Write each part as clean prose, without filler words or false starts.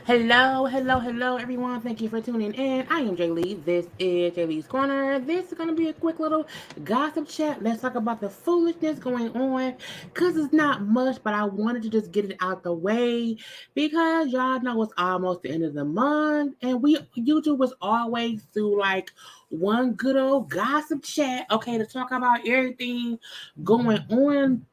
Hello, everyone. Thank you for tuning in. I am Jaylee. This is JayLeesCorner. This is going to be a quick little gossip chat. Let's talk about the foolishness going on because it's not much, but I wanted to just get it out the way because y'all know it's almost the end of the month and YouTube was always through like one good old gossip chat, okay, to talk about everything going on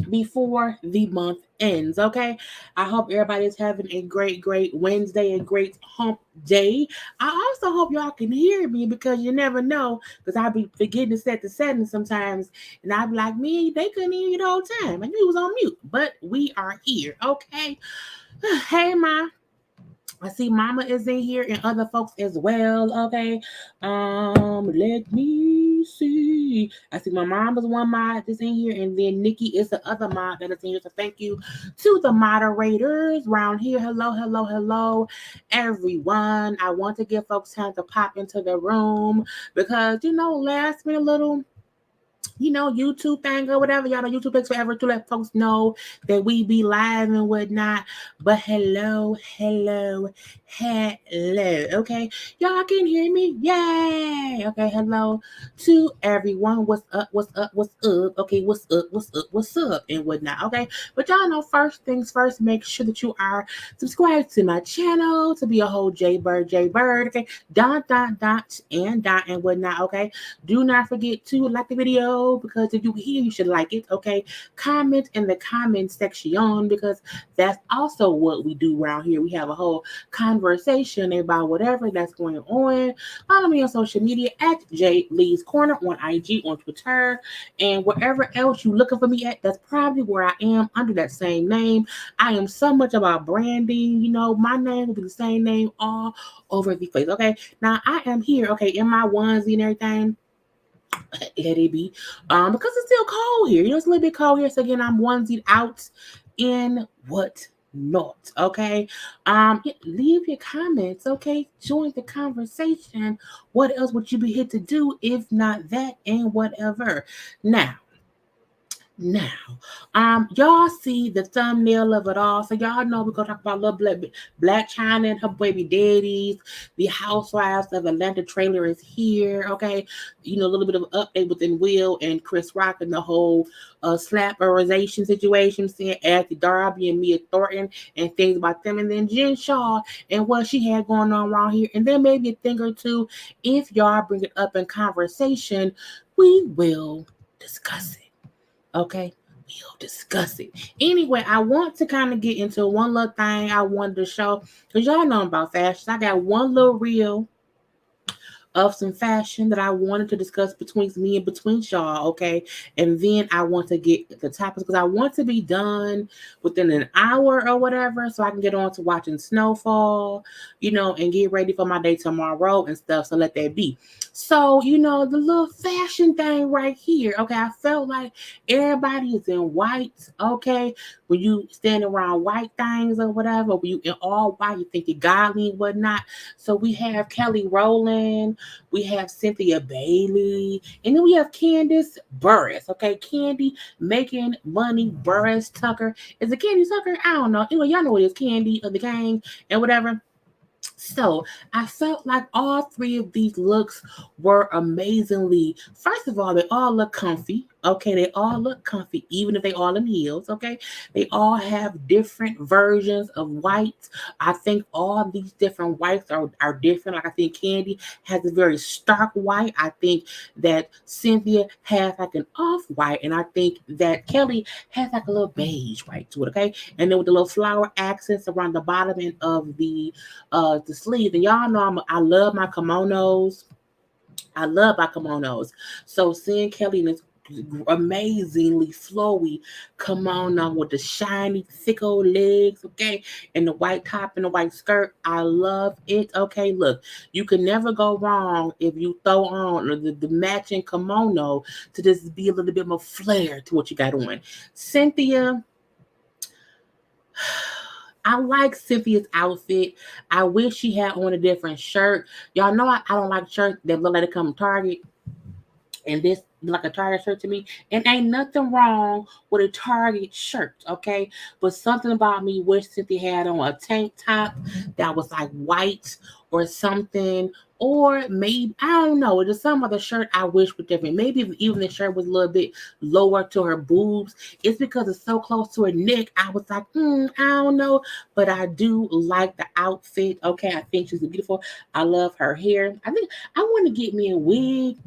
before the month ends. Okay, I hope everybody's having a great Wednesday, a great hump day. I also hope y'all can hear me because you never know, because I'll be forgetting to set the settings sometimes, and I'll be like, me, they couldn't hear you the whole time and you was on mute, but we are here. Okay. Hey, ma, I see Mama is in here and other folks as well. Okay. Let me see. I see my mom is one mod that's in here, and then Nikki is the other mod that is in here. So thank you to the moderators around here. Hello, everyone. I want to give folks time to pop into the room because last minute little YouTube thing or whatever. Y'all know YouTube takes forever to let folks know that we be live and whatnot. But hello. Okay. Y'all can hear me? Yay! Okay, hello to everyone. What's up? Okay, what's up? And whatnot. Okay. But y'all know first things first, make sure that you are subscribed to my channel to be a whole JayBird. Okay. Dot and whatnot. Okay. Do not forget to like the video because if you here, you should like it. Okay. Comment in the comment section because that's also what we do around here. We have a whole conversation about whatever that's going on. Follow me on social media at JayLeesCorner on IG, on Twitter, and wherever else you looking for me at, that's probably where I am under that same name. I am so much about branding. My name will be the same name all over the place. Okay. Now I am here, okay, in my onesie and everything. Let it be. Because it's still cold here. It's a little bit cold here. So again, I'm onesied out in what not. Okay. Yeah, leave your comments. Okay. Join the conversation. What else would you be here to do if not that and whatever? Now, y'all see the thumbnail of it all. So y'all know we're gonna talk about little Blac Chyna and her baby daddies. The Housewives of Atlanta trailer is here. Okay, a little bit of an update within Will and Chris Rock and the whole slapperization situation, seeing Ashley Darby and Mia Thornton and things about them, and then Jen Shah and what she had going on around here, and then maybe a thing or two. If y'all bring it up in conversation, we will discuss it. Okay, we'll discuss it. Anyway, I want to kind of get into one little thing I wanted to show because y'all know about fashion. I got one little reel of some fashion that I wanted to discuss between me and between y'all, okay? And then I want to get the topics because I want to be done within an hour or whatever so I can get on to watching snowfall, and get ready for my day tomorrow and stuff. So let that be. So, the little fashion thing right here, okay? I felt like everybody is in white, okay? When you stand around white things or whatever, when you in all white, you think you're godly and whatnot. So we have Kelly Rowland, we have Cynthia Bailey, and then we have Candace Burris. Okay, Candy making money. Burris Tucker is it Candy Tucker? I don't know. Anyway, y'all know what it is, Candy of the gang and whatever. So I felt like all three of these looks were amazingly. First of all, they all look comfy. Okay, they all look comfy, even if they all in heels. Okay, they all have different versions of whites. I think all these different whites are different. Like I think Candy has a very stark white. I think that Cynthia has like an off white, and I think that Kelly has like a little beige white to it. Okay, and then with the little flower accents around the bottom end of the sleeve. And y'all know I love my kimonos. I love my kimonos. So seeing Kelly in this amazingly flowy kimono with the shiny, thick old legs, okay, and the white top and the white skirt, I love it. Okay, look, you can never go wrong if you throw on the matching kimono to just be a little bit more flair to what you got on. Cynthia, I like Cynthia's outfit. I wish she had on a different shirt. Y'all know I don't like shirts that look like they come from Target. and this like a Target shirt to me. And ain't nothing wrong with a Target shirt, okay? But something about me wish Cynthia had on a tank top that was like white or something. Or maybe I don't know. There's some other shirt I wish was different. Maybe if even the shirt was a little bit lower to her boobs. It's because it's so close to her neck. I was like, I don't know. But I do like the outfit. Okay, I think she's beautiful. I love her hair. I think I want to get me a wig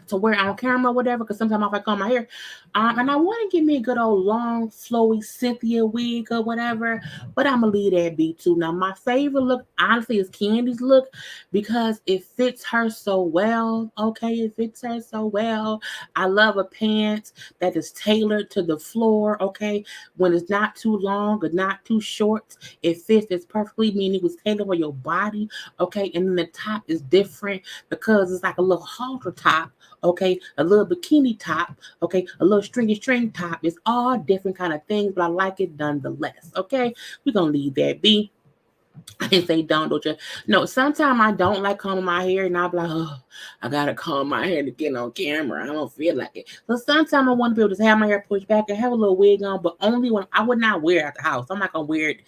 to wear on camera or whatever, because sometimes if I comb my hair, and I want to give me a good old long, flowy Cynthia wig or whatever, but I'm gonna leave that be too. Now, my favorite look, honestly, is Candy's look because it fits her so well. Okay, it fits her so well. I love a pants that is tailored to the floor. Okay, when it's not too long or not too short, it fits as perfectly, meaning it was tailored for your body. Okay, and then the top is different because it's like a little halter top, okay, a little bikini top, okay, a little string top. It's all different kind of things, but I like it nonetheless. Okay, we're gonna leave that be. I didn't say don't you? No, sometimes I don't like combing my hair, and I'll be like, oh, I gotta comb my hair to get on camera. I don't feel like it. So sometimes I want to be able to have my hair pushed back and have a little wig on, but only when I would not wear it at the house. I'm not gonna wear it,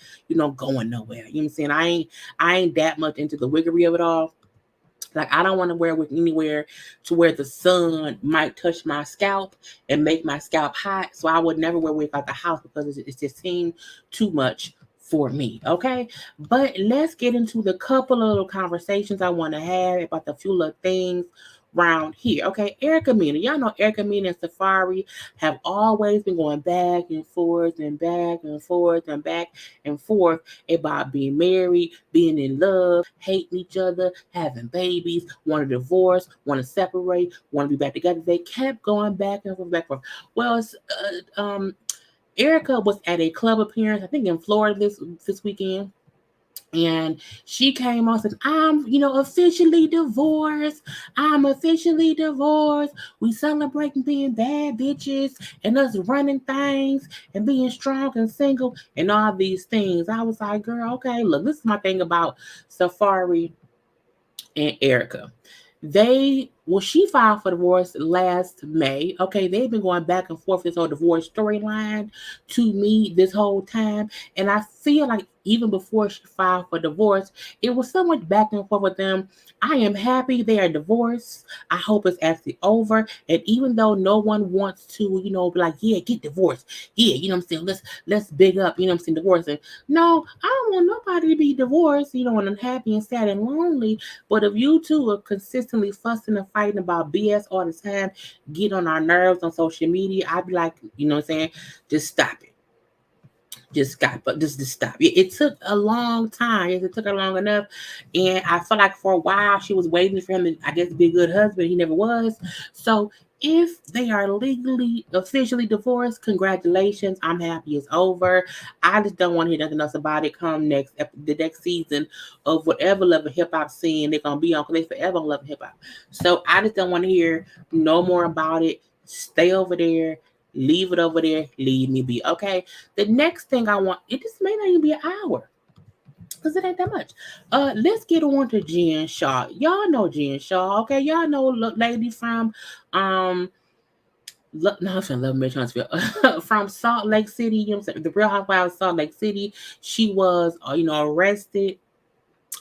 going nowhere. You know what I'm saying? I ain't that much into the wiggery of it all. Like I don't want to wear it anywhere to where the sun might touch my scalp and make my scalp hot. So I would never wear wig out the house because it just seemed too much for me. Okay, but let's get into the couple of little conversations I want to have about the few little things around here. Okay, Erica Mena, y'all know Erica Mena and Safaree have always been going back and forth and back and forth and back and forth about being married, being in love, hating each other, having babies, want to divorce, want to separate, want to be back together. They kept going back and forth, back and forth. Well, Erica was at a club appearance, I think in Florida this weekend. And she came on and said, I'm, officially divorced. I'm officially divorced. We celebrating being bad bitches and us running things and being strong and single and all these things. I was like, girl, okay, look, this is my thing about Safaree and Erica. She filed for divorce last May. Okay, they've been going back and forth this whole divorce storyline to me this whole time. And I feel like even before she filed for divorce, it was so much back and forth with them. I am happy they are divorced. I hope it's actually over. And even though no one wants to, be like, yeah, get divorced. Yeah, you know what I'm saying? Let's big up, divorce. And no, I don't want nobody to be divorced, and unhappy and sad and lonely. But if you two are consistently fussing and fighting about BS all the time, get on our nerves on social media, I'd be like, you know what I'm saying? Just stop it. Just stop. It took a long time. It took her long enough. And I felt like for a while she was waiting for him to, I guess, be a good husband. He never was. So if they are legally, officially divorced, congratulations. I'm happy it's over. I just don't want to hear nothing else about it come the next season of whatever Love and Hip Hop scene they're going to be on, because they forever Love and Hip Hop. So I just don't want to hear no more about it. Stay over there. Leave it over there. Leave me be. Okay. The next thing I want, it just may not even be an hour, because it ain't that much. Let's get on to Jen Shah. Y'all know Jen Shah. Okay. Y'all know lady from no, from Love Mary Huntsville, from Salt Lake City. You know what I'm saying? The Real Housewives of Salt Lake City. She was, arrested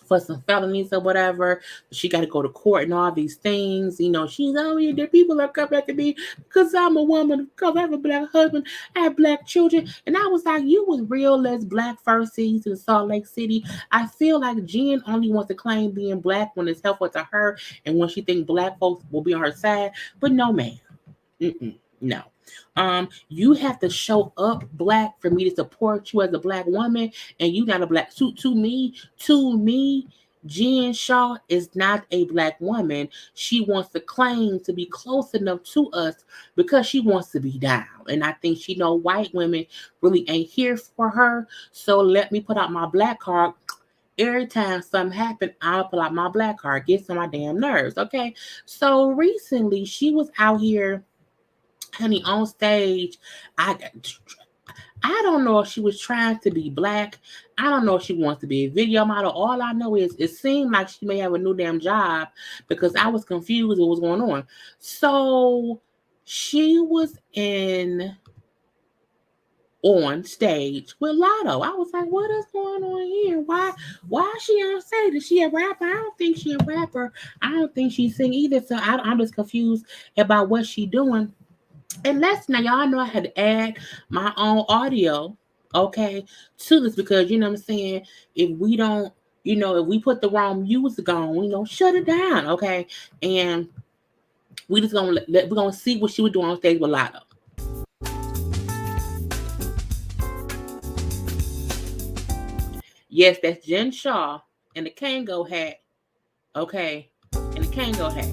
for some felonies or whatever. She got to go to court and all these things. She's the people are coming after me because I'm a woman, because I have a black husband, I have black children. And I was like, you was real less black first season in Salt Lake City. I feel like Jen only wants to claim being black when it's helpful to her and when she think black folks will be on her side. But no, ma'am. No. You have to show up black for me to support you as a black woman, and you not a black. To me, Jen Shah is not a black woman. She wants to claim to be close enough to us because she wants to be down, and I think she know white women really ain't here for her. So let me put out my black card. Every time something happened, I'll pull out my black card, gets on my damn nerves. Okay, so recently she was out here, honey, on stage. I don't know if she was trying to be black. I don't know if she wants to be a video model. All I know is it seemed like she may have a new damn job because I was confused with what was going on. So she was on stage with Lotto. I was like, what is going on here? Why is she on stage? Is she a rapper? I don't think she's a rapper. I don't think she sing either. So I'm just confused about what she doing. And now y'all know I had to add my own audio, okay, to this because you know what I'm saying. If we don't, if we put the wrong music on, we gonna shut it down, okay. And we just we're gonna see what she was doing on stage with Lotto. Yes, that's Jen Shah and the Kango hat, okay, and the Kango hat.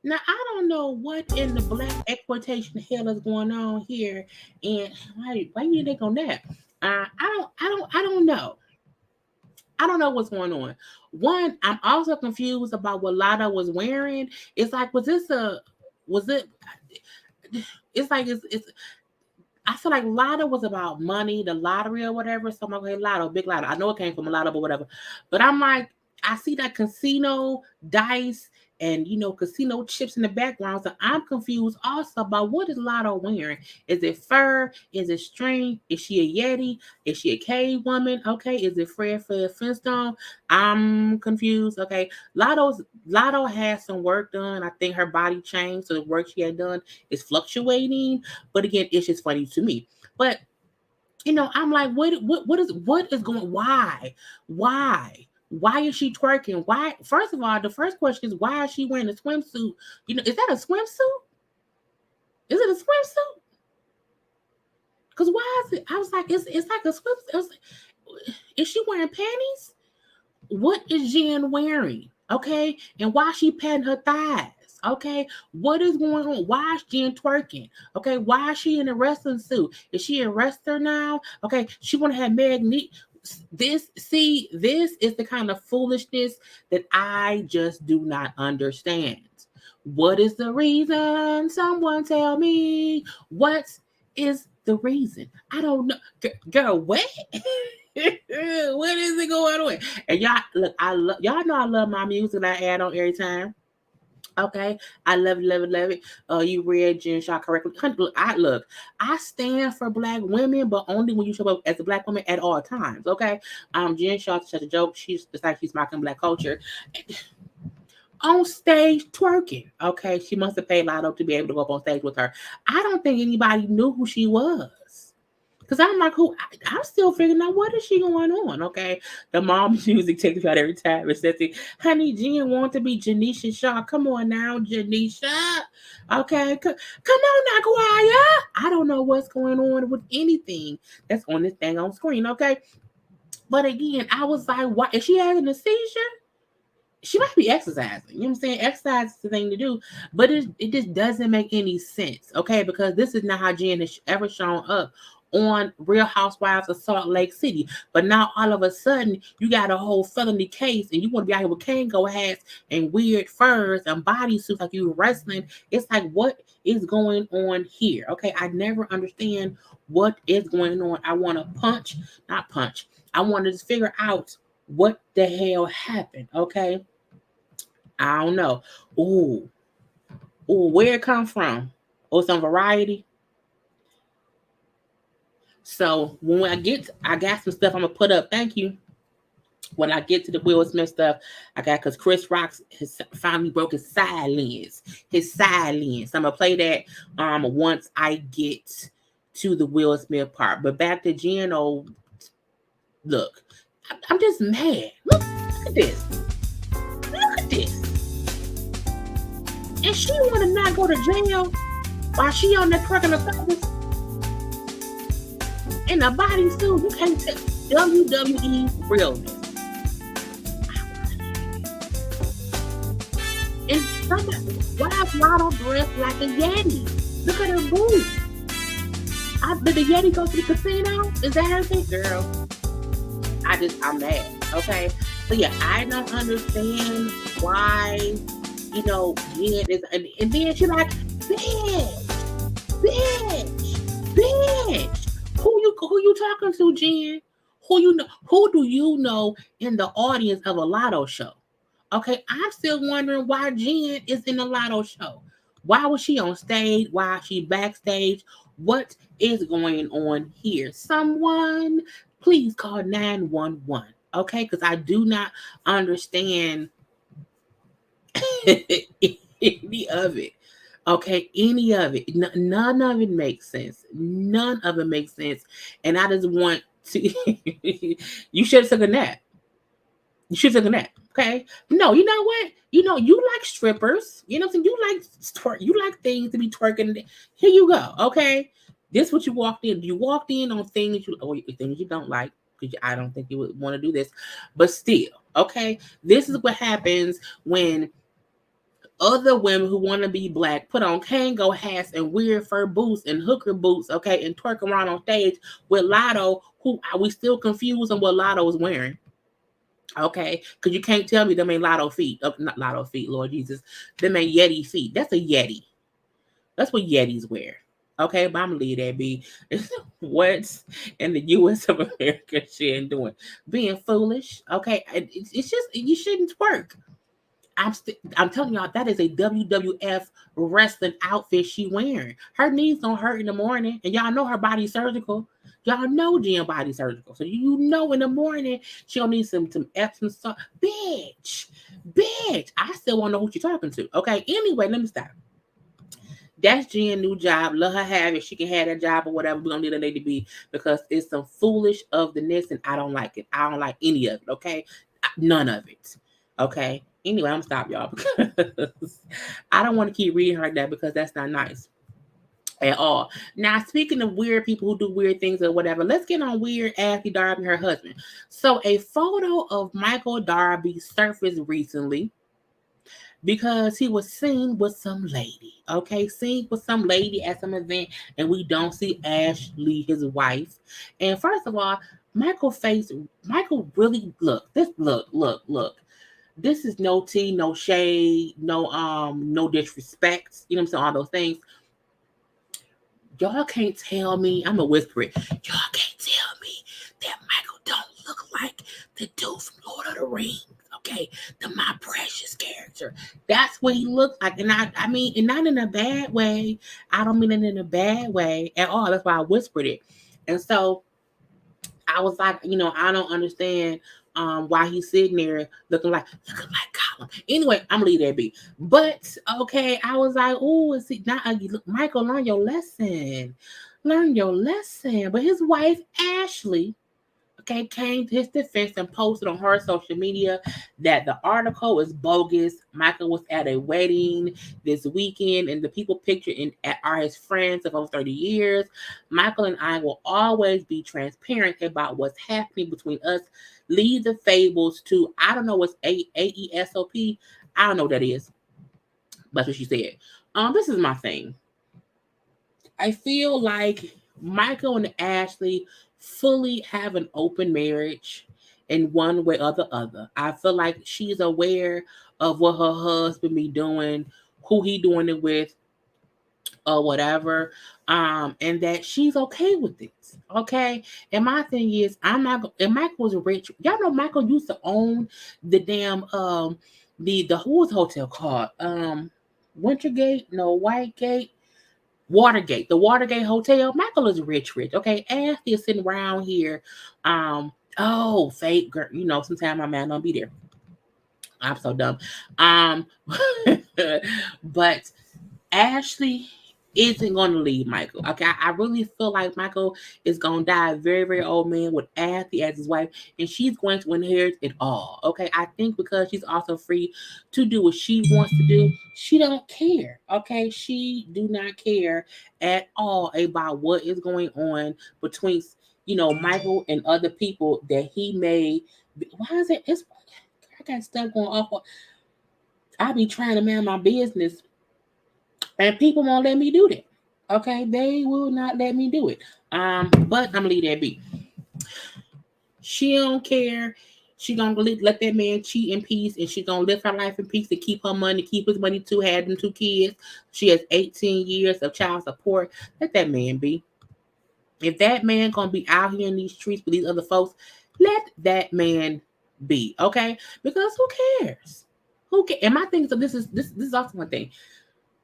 Now I don't know what in the black exploitation hell is going on here, and why you think on that? I don't know. I don't know what's going on. One, I'm also confused about what Lotto was wearing. It's like, was it? It's like it's. I feel like Lotto was about money, the lottery or whatever. So I'm like, okay, Lotto, big Lotto. I know it came from a Lotto, but whatever. But I'm like, I see that casino dice and casino chips in the background. So I'm confused also about what is Lotto wearing. Is it fur? Is it string? Is she a Yeti? Is she a cave woman? Okay, is it Fred Flintstone? I'm confused. Okay, Lotto has some work done. I think her body changed, so the work she had done is fluctuating. But again, it's just funny to me. But I'm like, what is going? Why is she twerking? Why? First of all, the first question is why is she wearing a swimsuit? Is that a swimsuit? Is it a swimsuit? Because why is it? I was like, it's like a swimsuit. Is she wearing panties? What is Jen wearing? Okay, and why is she patting her thighs? Okay, what is going on? Why is Jen twerking? Okay, why is she in a wrestling suit? Is she a wrestler now? Okay, she want to have magnet. This is the kind of foolishness that I just do not understand. What is the reason? Someone tell me. What is the reason? I don't know. Girl, what? What is it going on? And y'all, look, y'all know I love my music that I add on every time. Okay, I love it. You read Jen Shah correctly. I stand for black women, but only when you show up as a black woman at all times. Okay, Jen Shah is such a joke. It's like she's mocking black culture on stage twerking. Okay, she must have paid Lotto to be able to go up on stage with her. I don't think anybody knew who she was. Because I'm like, I'm still figuring out what is she going on, okay? The mom's music takes me out every time. It says, honey, Jen want to be Janisha Shah. Come on now, Janisha. Okay, come on now, Kawaya. I don't know what's going on with anything that's on this thing on screen, okay? But again, I was like, why? Is she having a seizure? She might be exercising. You know what I'm saying? Exercise is the thing to do. But it just doesn't make any sense, okay? Because this is not how Jen has ever shown up on Real Housewives of Salt Lake City. But now all of a sudden you got a whole felony case and you want to be out here with Kango hats and weird furs and bodysuits like you wrestling. It's like, what is going on here? Okay, I never understand what is going on. I want to not punch. I want to just figure out what the hell happened. Okay, I don't know. Ooh, where it come from? Or some variety. So when I got some stuff I'm gonna put up. Thank you. When I get to the Will Smith stuff, I got because Chris Rock has finally broke his side lens. I'm gonna play that once I get to the Will Smith part. But back to Jen, look, I'm just mad. Look at this. Look at this. And she want to not go to jail while she on there twerking the feathers in a bodysuit. You can't tell WWE realness. And somebody, why is Lotto dressed like a Yeti? Look at her boobs. Did the Yeti go to the casino? Is that her thing? Girl, I'm mad. Okay. So yeah, I don't understand why, Jen is, and then she's like, bitch. Who you talking to, Jen? Who do you know in the audience of a Lotto show? Okay, I'm still wondering why Jen is in the Lotto show. Why was she on stage? Why is she backstage? What is going on here? Someone, please call 911. Okay, because I do not understand any of it. Okay, any of it. None of it makes sense. None of it makes sense. And I just want to. You should have took a nap. You should have took a nap. Okay. No, you know what? You like strippers. You know what I'm saying? You like things to be twerking. Here you go. Okay. This is what you walked in. You walked in on things things you don't like, because I don't think you would want to do this. But still, okay. This is what happens when other women who want to be black put on Kango hats and weird fur boots and hooker boots, okay, and twerk around on stage with Lotto, who are we still confused on what Lotto is wearing? Okay, because you can't tell me them ain't Lotto feet. Not Lotto feet, Lord Jesus. Them ain't Yeti feet. That's a Yeti. That's what Yetis wear. Okay, but I'm gonna leave that be. What's in the U.S. of America she ain't doing? Being foolish. Okay, it's just, you shouldn't twerk. I'm telling y'all, that is a WWF wrestling outfit she wearing. Her knees don't hurt in the morning, and y'all know her body surgical. Y'all know Jen body surgical, so in the morning she'll need some Epsom salt. Bitch. I still want to know who she's talking to. Okay, anyway, let me stop. That's Jen's new job. Let her have it. She can have that job or whatever. We don't need a lady to be, because it's some foolish of the nest, and I don't like it. I don't like any of it. Okay, none of it. Okay. Anyway, I'm gonna stop y'all, because I don't want to keep reading her like that, because that's not nice at all. Now, speaking of weird people who do weird things or whatever, let's get on weird Ashley Darby and her husband. So a photo of Michael Darby surfaced recently because he was seen with some lady. Okay, seen with some lady at some event, and we don't see Ashley, his wife. And first of all, Michael really look. This is no tea, no shade, no disrespect. You know what I'm saying? All those things. Y'all can't tell me. I'm gonna whisper it. Y'all can't tell me that Michael don't look like the dude from Lord of the Rings. Okay, my precious character. That's what he looks like, and I mean, and not in a bad way. I don't mean it in a bad way at all. That's why I whispered it. And so I was like, I don't understand why he's sitting there looking like Colin. Anyway, I'm gonna leave that be. But okay, I was like, oh, is he not? Look, Michael, learn your lesson. But his wife Ashley, okay, came to his defense and posted on her social media that the article is bogus. Michael was at a wedding this weekend, and the people pictured are his friends of over 30 years. Michael and I will always be transparent about what's happening between us. Leave the fables to, I don't know what's AESOP. I don't know what that is. That's what she said. This is my thing. I feel like Michael and Ashley fully have an open marriage in one way or the other. I feel like she's aware of what her husband be doing, who he doing it with, or whatever, and that she's okay with this. Okay, and my thing is, I'm not. And Michael was rich. Y'all know Michael used to own the damn the who was hotel called Wintergate, no Whitegate. Watergate, the Watergate Hotel. Michael is rich. Okay, Ashley is sitting around here. Fake girl. Sometimes my man don't be there. I'm so dumb. But Ashley isn't going to leave Michael. Okay, I really feel like Michael is going to die a very, very old man with Athy as his wife, and she's going to inherit it all. Okay, I think because she's also free to do what she wants to do, she don't care. Okay, she do not care at all about what is going on between Michael and other people that he may. Why is it? I got stuff going off. I be trying to man my business, and people won't let me do that. Okay, they will not let me do it. But I'm gonna leave that be. She don't care. She gonna let that man cheat in peace, and she gonna live her life in peace and keep her money, keep his money too. Had them 2 kids. She has 18 years of child support. Let that man be. If that man gonna be out here in these streets with these other folks, let that man be. Okay, because who cares? Who cares? And my thing is, this is also one thing.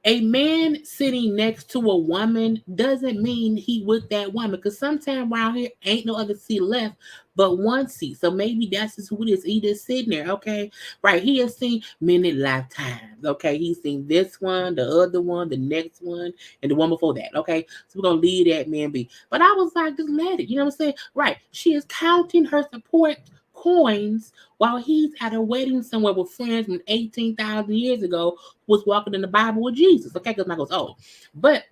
A man sitting next to a woman doesn't mean he with that woman, because sometimes around here ain't no other seat left but one seat. So maybe that's just who it is. He just sitting there, okay? Right. He has seen many lifetimes. Okay. He's seen this one, the other one, the next one, and the one before that. Okay. So we're gonna leave that man be. But I was like, just let it. You know what I'm saying? Right. She is counting her support coins while he's at a wedding somewhere with friends from 18,000 years ago who was walking in the Bible with Jesus. Okay, because Michael's old. But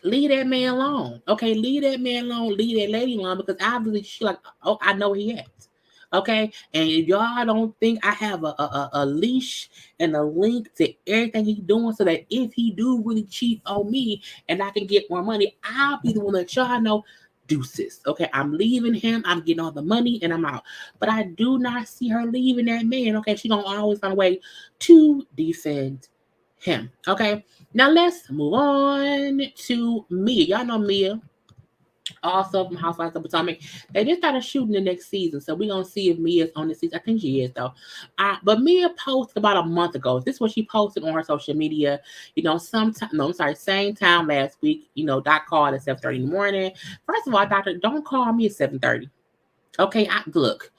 leave that man alone. Okay, leave that man alone. Leave that lady alone, because obviously she's like, oh, I know he has. Okay, and if y'all don't think I have a leash and a link to everything he's doing, so that if he do really cheat on me and I can get more money, I'll be the one that y'all know. Deuces. Okay, I'm leaving him. I'm getting all the money and I'm out. But I do not see her leaving that man. Okay, she gonna always find a way to defend him. Okay, now let's move on to Mia. Y'all know Mia, also from Housewives of Potomac. They just started shooting the next season, so we're gonna see if Mia's on the season. I think she is though. But Mia posted about a month ago. This is what she posted on her social media. Sometime no, I'm sorry, same time last week. Doc called at 7:30 in the morning. First of all, doctor, don't call me at 7:30. Okay, look.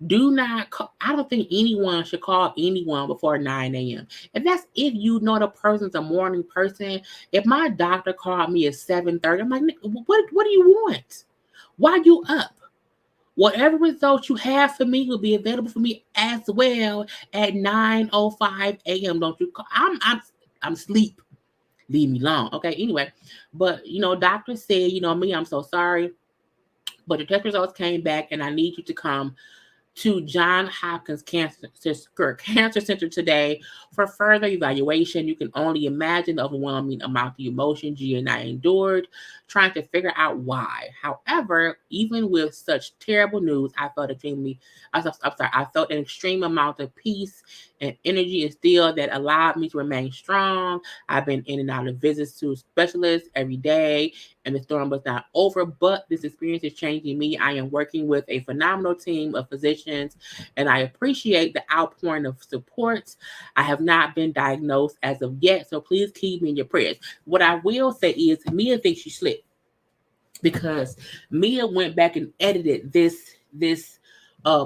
Do not call. I don't think anyone should call anyone before 9 a.m. And that's if you know the person's a morning person. If my doctor called me at 7:30, I'm like, what do you want? Why you up? Whatever results you have for me will be available for me as well at 9:05 a.m. Don't you call? I'm asleep. Leave me alone. Okay, anyway. But doctor said, me, I'm so sorry. But the test results came back and I need you to come to Johns Hopkins Cancer Center today for further evaluation. You can only imagine the overwhelming amount of emotion G and I endured trying to figure out why. However, even with such terrible news, I felt an extreme amount of peace and energy and steel that allowed me to remain strong. I've been in and out of visits to specialists every day, and the storm was not over, but this experience is changing me. I am working with a phenomenal team of physicians, and I appreciate the outpouring of support. I have not been diagnosed as of yet, so please keep me in your prayers. What I will say is Mia thinks she slipped, because Mia went back and edited this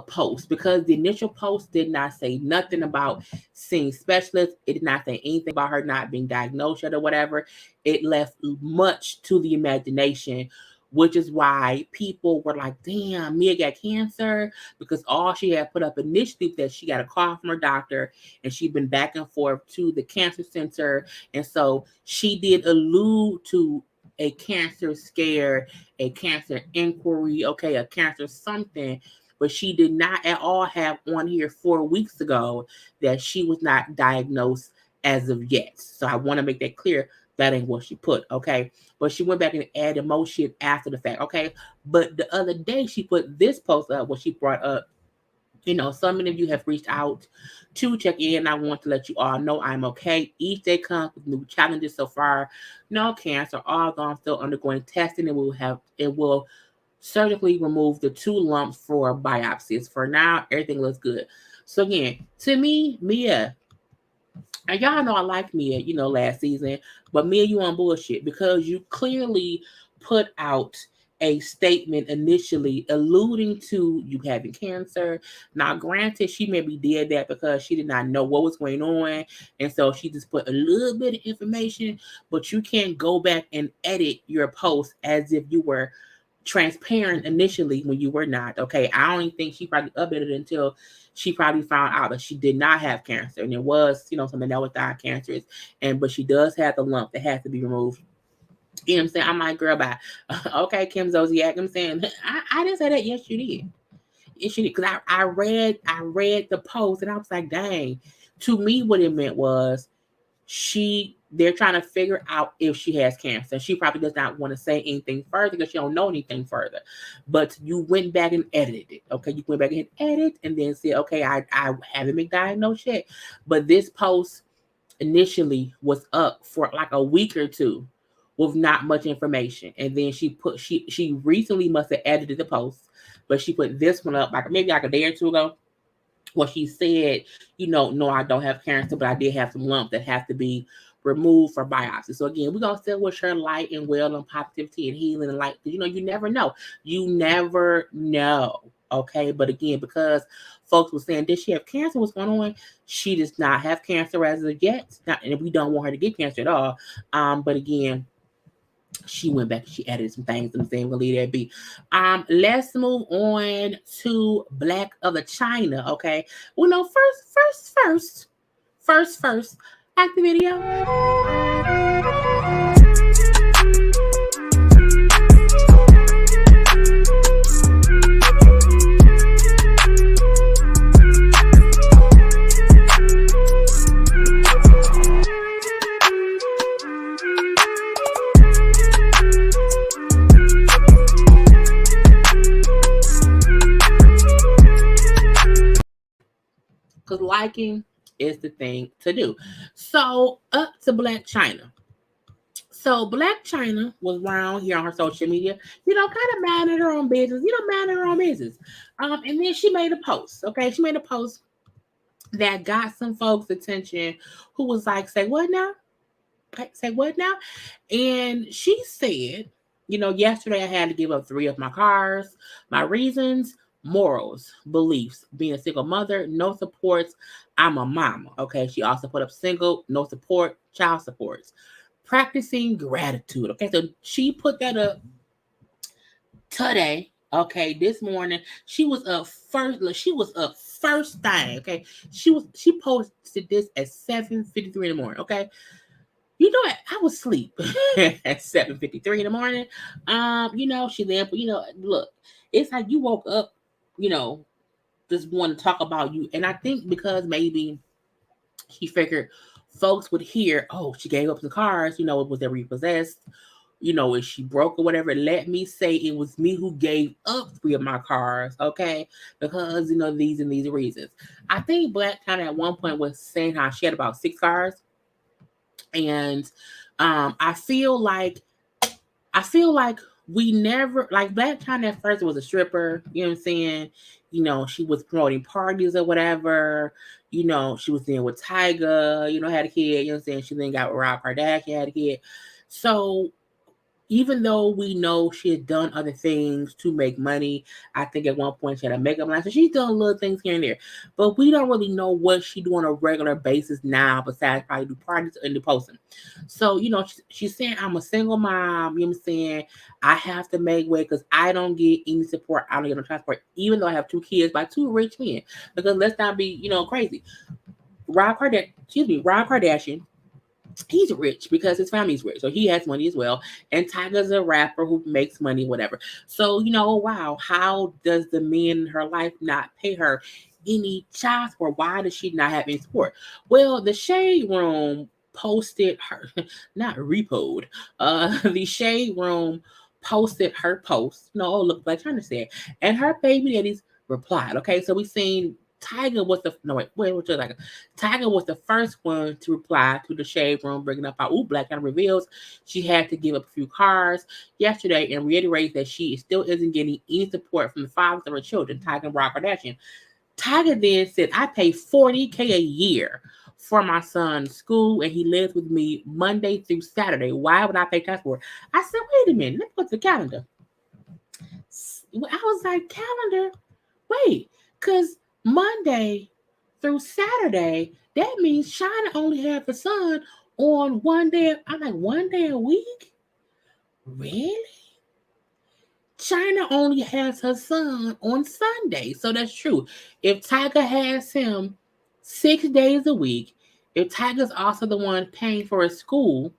post, because the initial post did not say nothing about seeing specialists. It did not say anything about her not being diagnosed yet or whatever. It left much to the imagination, which is why people were like, damn, Mia got cancer, because all she had put up initially that she got a call from her doctor and she'd been back and forth to the cancer center. And so she did allude to a cancer scare, a cancer inquiry, okay, a cancer something, but she did not at all have on here 4 weeks ago that she was not diagnosed as of yet. So I want to make that clear. That ain't what she put, okay? But she went back and added more shit after the fact, okay? But the other day she put this post up where she brought up, so many of you have reached out to check in. I want to let you all know I'm okay. Each day comes with new challenges. So far, no cancer. All gone, still undergoing testing, and it will surgically remove the 2 lumps for biopsies. For now, everything looks good. So again, to me, Mia, and y'all know I like Mia, last season, but Mia, you on bullshit, because you clearly put out a statement initially alluding to you having cancer. Now, granted, she maybe did that because she did not know what was going on, and so she just put a little bit of information, but you can't go back and edit your post as if you were transparent initially when you were not. Okay, I don't even think she probably updated it until she probably found out that she did not have cancer, and it was, something that was not cancerous, but she does have the lump that has to be removed. You know what I'm saying? I'm like, girl, bye. Okay, Kim Zodiac. I'm saying, I didn't say that. Yes, you did. Yes, you did. Because I read the post and I was like, dang. To me, what it meant was they're trying to figure out if she has cancer. She probably does not want to say anything further because she don't know anything further. But you went back and edited it. Okay, you went back and edited and then said, okay, I haven't been diagnosed yet. But this post initially was up for like a week or two with not much information, and then she recently must have edited the post, but she put this one up maybe like a day or two ago, where she said, no, I don't have cancer, but I did have some lumps that have to be removed for biopsy. So again, we're gonna still wish her light and well and positivity and healing and light. You never know. You never know. Okay, but again, because folks were saying, did she have cancer? What's going on? She does not have cancer as of yet, and we don't want her to get cancer at all. But again, she went back, she added some things, and saying we'll leave that be. Let's move on to Blac Chyna. Okay. Well, no, first, act the video. Because liking is the thing to do. So up to Blac Chyna. So Blac Chyna was around here on her social media, kind of minding her own business, minding her own business. And then she made a post. Okay, she made a post that got some folks' attention who was like, say what now? Say what now? And she said, yesterday I had to give up 3 of my cars. My reasons: morals, beliefs, being a single mother, no supports. I'm a mama. Okay. She also put up single, no support, child supports, practicing gratitude. Okay. So she put that up today. Okay. This morning, she was up first. She was up first thing. Okay. She posted this at 7:53 in the morning. Okay. You know what? I was asleep at 7:53 in the morning. She then, look, it's like you woke up, just want to talk about you. And I think because maybe she figured folks would hear, oh, she gave up the cars, was they repossessed? Is she broke or whatever? Let me say it was me who gave up 3 of my cars, okay? Because, these and these reasons. I think Blac Chyna at one point was saying how she had about 6 cars. And I feel like we never, like, Blac Chyna at first was a stripper, you know what I'm saying? She was promoting parties or whatever. She was in with Tyga, had a kid, you know what I'm saying? She then got with Rob Kardashian, had a kid. So even though we know she had done other things to make money, I think at one point she had a makeup line. So she's done little things here and there. But we don't really know what she do on a regular basis now, besides probably do parties and do posting. So, she's saying, I'm a single mom, you know what I'm saying? I have to make way because I don't get any support. I don't get no transport, even though I have 2 kids by 2 rich men. Because let's not be, crazy. Rob Kardashian, he's rich because his family's rich, so he has money as well. And Tyga's a rapper who makes money, whatever. So, wow, how does the man in her life not pay her any child support? Why does she not have any support? Well, the Shade Room posted her, not repoed. The Shade Room posted her post. No, look, like Chyna said, and her baby daddies replied. Okay, so we seen Tyga was Tyga was the first one to reply to the Shade Room, bringing up how Blac Chyna reveals she had to give up a few cars yesterday and reiterates that she still isn't getting any support from the fathers of her children, Tyga and Rob Kardashian. Tyga then said, I pay $40,000 a year for my son's school, and he lives with me Monday through Saturday. Why would I pay child support? I said, wait a minute, let's put the calendar. I was like, calendar, wait, because Monday through Saturday, that means China only had the son on one day. I'm like, one day a week? Really? China only has her son on Sunday. So that's true. If Tiger has him 6 days a week, if Tiger's also the one paying for his school,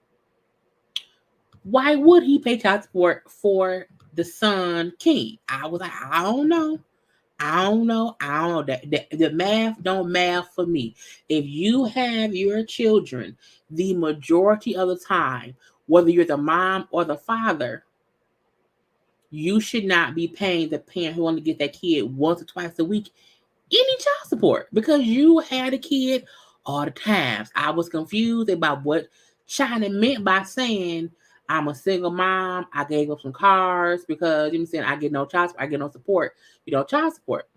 why would he pay child support for the son King? I was like, I don't know. I don't know. I don't know. The math don't math for me. If you have your children the majority of the time, whether you're the mom or the father, you should not be paying the parent who only get that kid once or twice a week any child support because you had a kid all the times. I was confused about what China meant by saying I'm a single mom. I gave up some cars because you know what I'm saying I get no child support, I get no support, child support.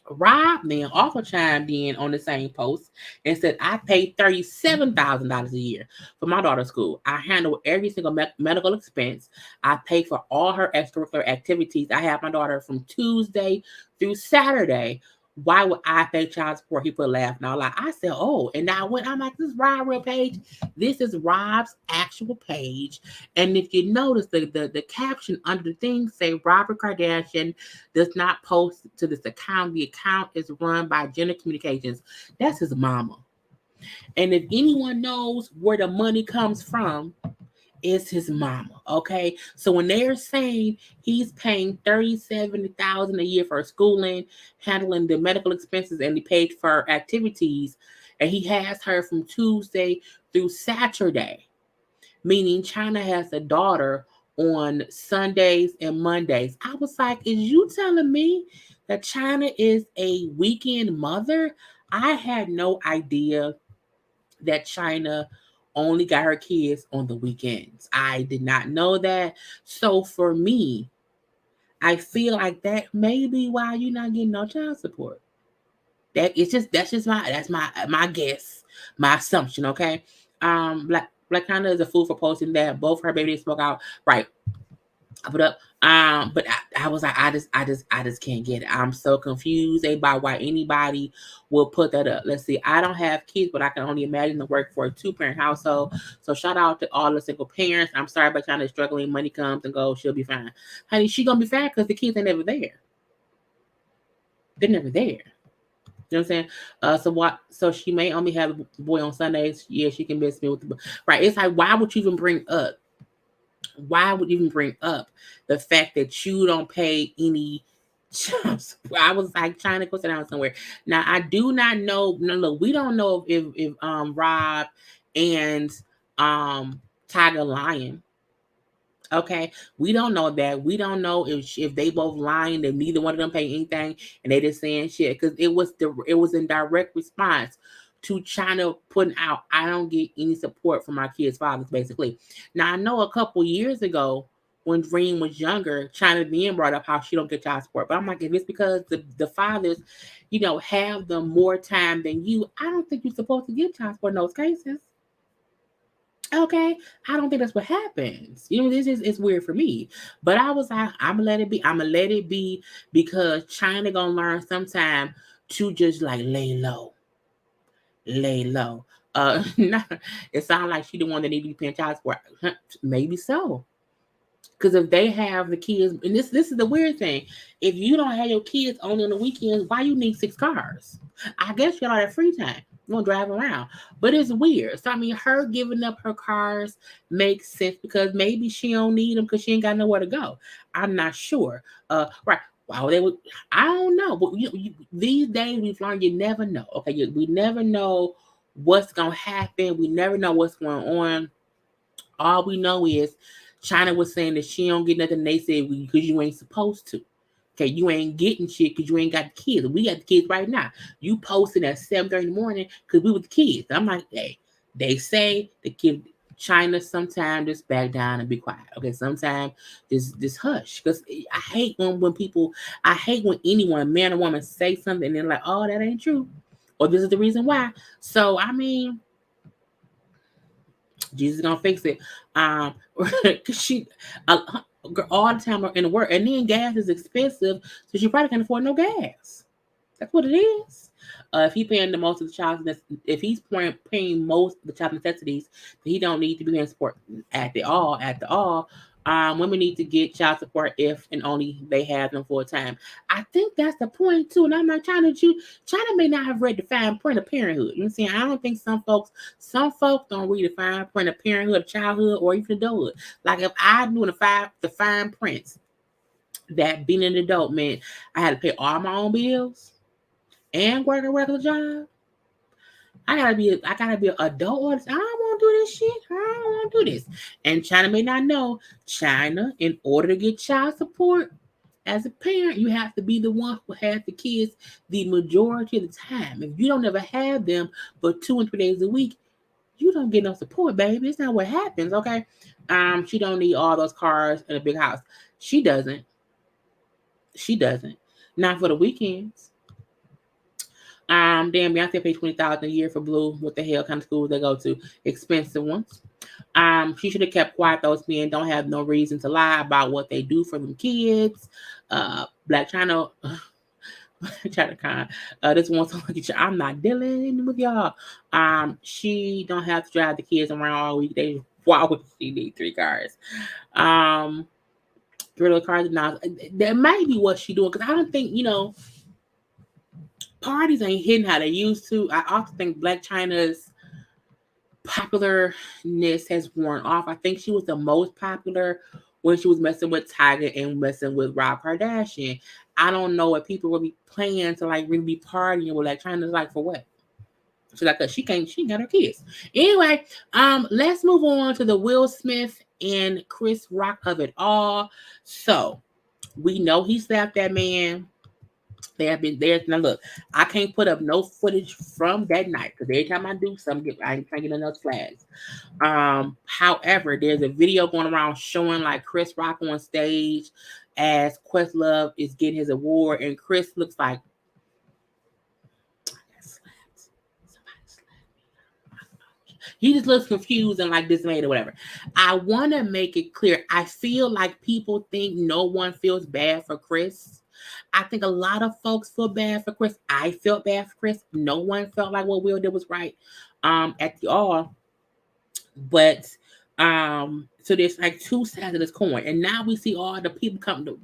Rob then also chimed in on the same post and said, I pay $37,000 a year for my daughter's school. I handle every single medical expense. I pay for all her extracurricular activities. I have my daughter from Tuesday through Saturday. Why would I pay child support? He put laughing out loud. I said, oh, and now when I'm like, this is Rob's real page. This is Rob's actual page. And if you notice the caption under the thing say Robert Kardashian does not post to this account. The account is run by Jenner Communications. That's his mama. And if anyone knows where the money comes from, it's his mama. Okay. So when they're saying he's paying $37,000 a year for schooling, handling the medical expenses, and he paid for activities, and he has her from Tuesday through Saturday, meaning China has a daughter on Sundays and Mondays. I was like, is you telling me that China is a weekend mother? I had no idea that China only got her kids on the weekends. I did not know that. So for me, I feel like that may be why you're not getting no child support. That's my guess, my assumption. Okay, Blac Chyna is a fool for posting that both her babies spoke out. Right, I put up. But I was like, I just can't get it. I'm so confused about why anybody will put that up. Let's see. I don't have kids, but I can only imagine the work for a 2-parent household. So shout out to all the single parents. I'm sorry, but China is struggling. Money comes and goes. She'll be fine, honey. She gonna be fine because the kids ain't never there. They're never there. You know what I'm saying? So what? So she may only have a boy on Sundays. Yeah, she can miss me with the right. It's like, why would you even bring up? Why would you even bring up the fact that you don't pay any jobs? I was like trying to go sit down somewhere. Now I do not know. No, look, we don't know if Rob and Tiger Lion. Okay, we don't know that. We don't know if they both lying and neither one of them pay anything, and they just saying shit because it was in direct response to China putting out, I don't get any support from my kids' fathers, basically. Now I know a couple years ago when Dream was younger, China then brought up how she don't get child support, but I'm like, if it's because the fathers, have the more time than you, I don't think you're supposed to get child support in those cases. Okay, I don't think that's what happens. This is it's weird for me. But I was like, I'm gonna let it be. I'm gonna let it be because China gonna learn sometime to just like lay low, lay low. It sounds like she the one that need to be paying child support. Maybe so. Because if they have the kids, and this is the weird thing, if you don't have your kids only on the weekends, why you need 6 cars? I guess you all that free time. You want to drive around, but it's weird. So I mean, her giving up her cars makes sense because maybe she don't need them because she ain't got nowhere to go. I'm not sure. Right? Wow, they would. I don't know. But these days we've learned you never know. Okay, we never know what's gonna happen. We never know what's going on. All we know is China was saying that she don't get nothing. They said because you ain't supposed to. Okay, you ain't getting shit because you ain't got the kids. We got the kids right now. You posting at 7:30 in the morning because we with the kids. I'm like, hey, they say the kid China sometimes just back down and be quiet. Okay, sometimes just hush. Because I hate I hate when anyone, man or woman, say something and they're like, oh, that ain't true. Or this is the reason why. So I mean, Jesus is gonna fix it. Cause she all the time in the work. And then gas is expensive, so she probably can't afford no gas. That's what it is. If he's paying the most of the child, if he's paying most of the child necessities, then he don't need to be paying support at the all. Women need to get child support if and only they have them full time. I think that's the point too. And I'm not trying to choose. China may not have read the fine print of parenthood. You know what I'm saying? I don't think some folks don't read the fine print of parenthood, childhood, or even adulthood. Like if I knew the fine prints that being an adult meant I had to pay all my own bills and work a regular job. I gotta be an adult. I don't want to do this shit. I don't want to do this. And China may not know. China, in order to get child support, as a parent, you have to be the one who has the kids the majority of the time. If you don't ever have them but 2 and 3 days a week, you don't get no support, baby. It's not what happens, okay? She don't need all those cars and a big house. She doesn't. Not for the weekends. Damn, Beyonce paid $20,000 a year for Blue. What the hell kind of schools they go to? Expensive ones. She should have kept quiet. Those men don't have no reason to lie about what they do for them kids. Blac Chyna, this one to look at you. I'm not dealing with y'all. She don't have to drive the kids around all week. Why would she need 3 cars? 3 little cars now. That might be what she doing, because I don't think, parties ain't hitting how they used to. I also think Blac Chyna's popularness has worn off. I think she was the most popular when she was messing with Tiger and messing with Rob Kardashian. I don't know if people will be playing to really be partying with Blac Chyna, for what? She's like, she ain't got her kids. Anyway, let's move on to the Will Smith and Chris Rock of it all. So we know he slapped that man. They have been there. Now look, I can't put up no footage from that night because every time I do something, I can't get enough flags. However, there's a video going around showing Chris Rock on stage as Questlove is getting his award, and Chris looks like he just looks confused and dismayed or whatever. I want to make it clear. I feel like people think no one feels bad for Chris. I think a lot of folks feel bad for Chris. I felt bad for Chris. No one felt like what Will did was right at the all. But so there's 2 sides of this coin. And now we see all the people come to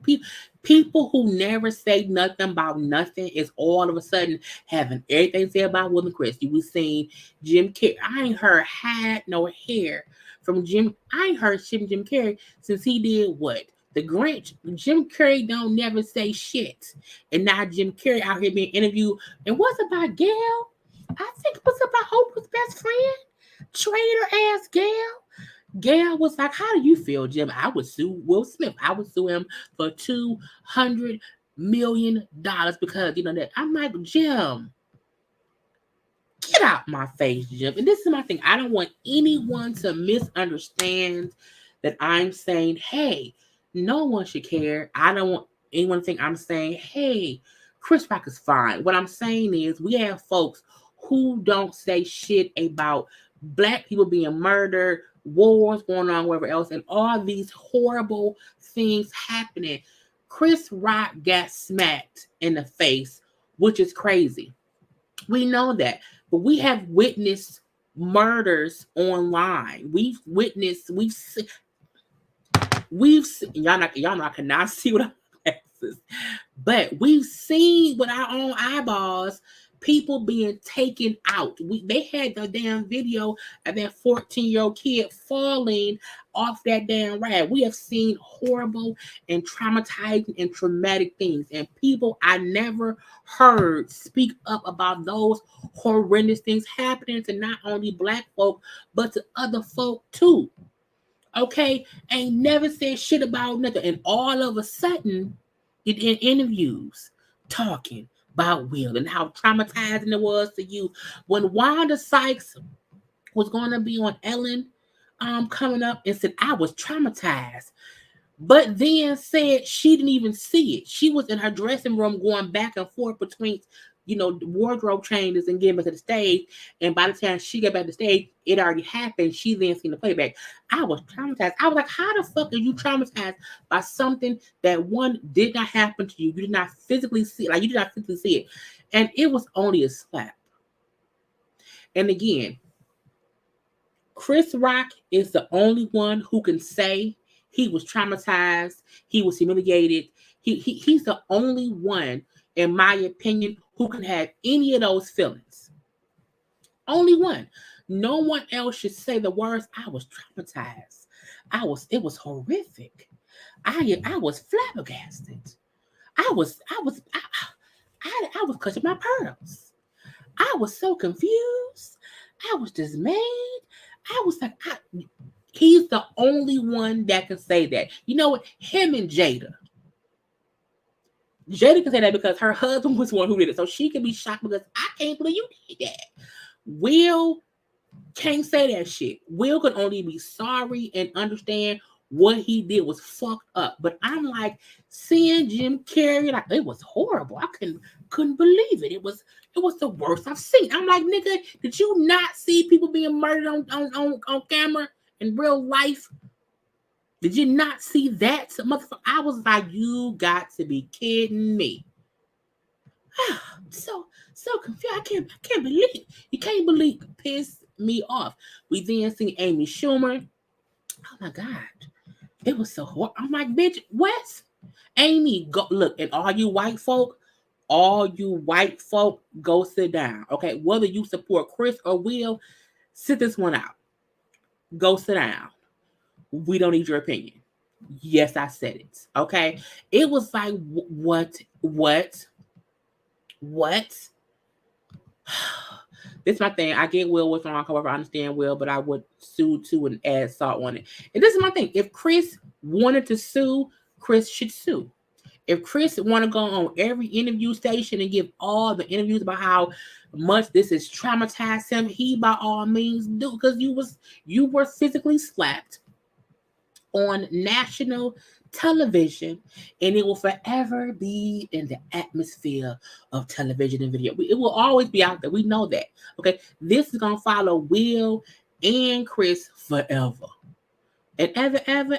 people who never say nothing about nothing is all of a sudden having everything to say about Will and Chris. You was seeing Jim Carrey. I ain't heard hat nor hair from Jim. I ain't heard Jim Carrey since he did what? The Grinch. Jim Carrey don't never say shit. And now Jim Carrey out here being interviewed. And what's about Gail? I think it was about Oprah's best friend. Traitor ass Gail. Gail was like, how do you feel, Jim? I would sue Will Smith. I would sue him for $200 million because, that. I'm like, Jim, get out my face, Jim. And this is my thing. I don't want anyone to misunderstand that I'm saying, hey, no one should care. I don't want anyone to think I'm saying, hey, Chris Rock is fine. What I'm saying is we have folks who don't say shit about Black people being murdered, wars going on, wherever else, and all these horrible things happening. Chris Rock got smacked in the face, which is crazy. We know that. But we have witnessed murders online. We've seen, y'all know I cannot see with our glasses, but we've seen with our own eyeballs people being taken out. They had the damn video of that 14-year-old kid falling off that damn ride. We have seen horrible and traumatizing and traumatic things, and people I never heard speak up about those horrendous things happening to not only Black folk but to other folk too. Okay, ain't never said shit about nothing, and all of a sudden, in interviews talking about Will and how traumatizing it was to you. When Wanda Sykes was going to be on Ellen, coming up and said I was traumatized, but then said she didn't even see it. She was in her dressing room going back and forth between the wardrobe changes and get back to the stage. And by the time she got back to the stage, it already happened. She then seen the playback. I was traumatized. I was like, how the fuck are you traumatized by something that one did not happen to you? You did not physically see it. Like, you did not physically see it. And it was only a slap. And again, Chris Rock is the only one who can say he was traumatized, he was humiliated. He's the only one, in my opinion, who can have any of those feelings. Only one. No one else should say the words, I was traumatized. It was horrific. I was flabbergasted. I was clutching my pearls. I was so confused. I was dismayed. I was like, he's the only one that can say that. You know what? Him and Jada. Jada can say that because her husband was the one who did it. So she can be shocked because I can't believe you did that. Will can't say that shit. Will can only be sorry and understand what he did was fucked up. But I'm like, seeing Jim Carrey, like, it was horrible. I couldn't believe it. It was the worst I've seen. I'm like, nigga, did you not see people being murdered on camera in real life? Did you not see that? Motherfucker, I was like, you got to be kidding me. so confused. I can't believe it. You can't believe it. Pissed me off. We then see Amy Schumer. Oh my God. It was so horrible. I'm like, bitch, what? Amy, go look, and all you white folk, go sit down. Okay. Whether you support Chris or Will, sit this one out. Go sit down. We don't need your opinion. Yes, I said it. Okay. It was like, what? This is my thing. I get Will was wrong. However, I understand Will, but I would sue too and add salt on it. And this is my thing. If Chris wanted to sue, Chris should sue. If Chris want to go on every interview station and give all the interviews about how much this has traumatized him, he by all means do, because you were physically slapped on national television, and it will forever be in the atmosphere of television and video. It will always be out there. We know that. Okay, this is gonna follow Will and Chris forever and ever.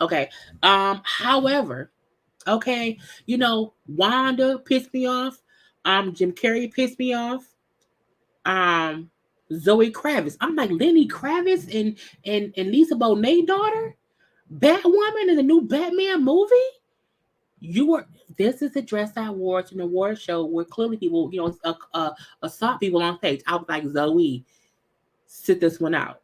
Okay. However, okay, Wanda pissed me off. Jim Carrey pissed me off. Zoe Kravitz. I'm like, Lenny Kravitz and Lisa Bonet's daughter, Batwoman in the new Batman movie. This is the dress I wore to an award show where clearly people, assault people on stage. I was like, Zoe, sit this one out.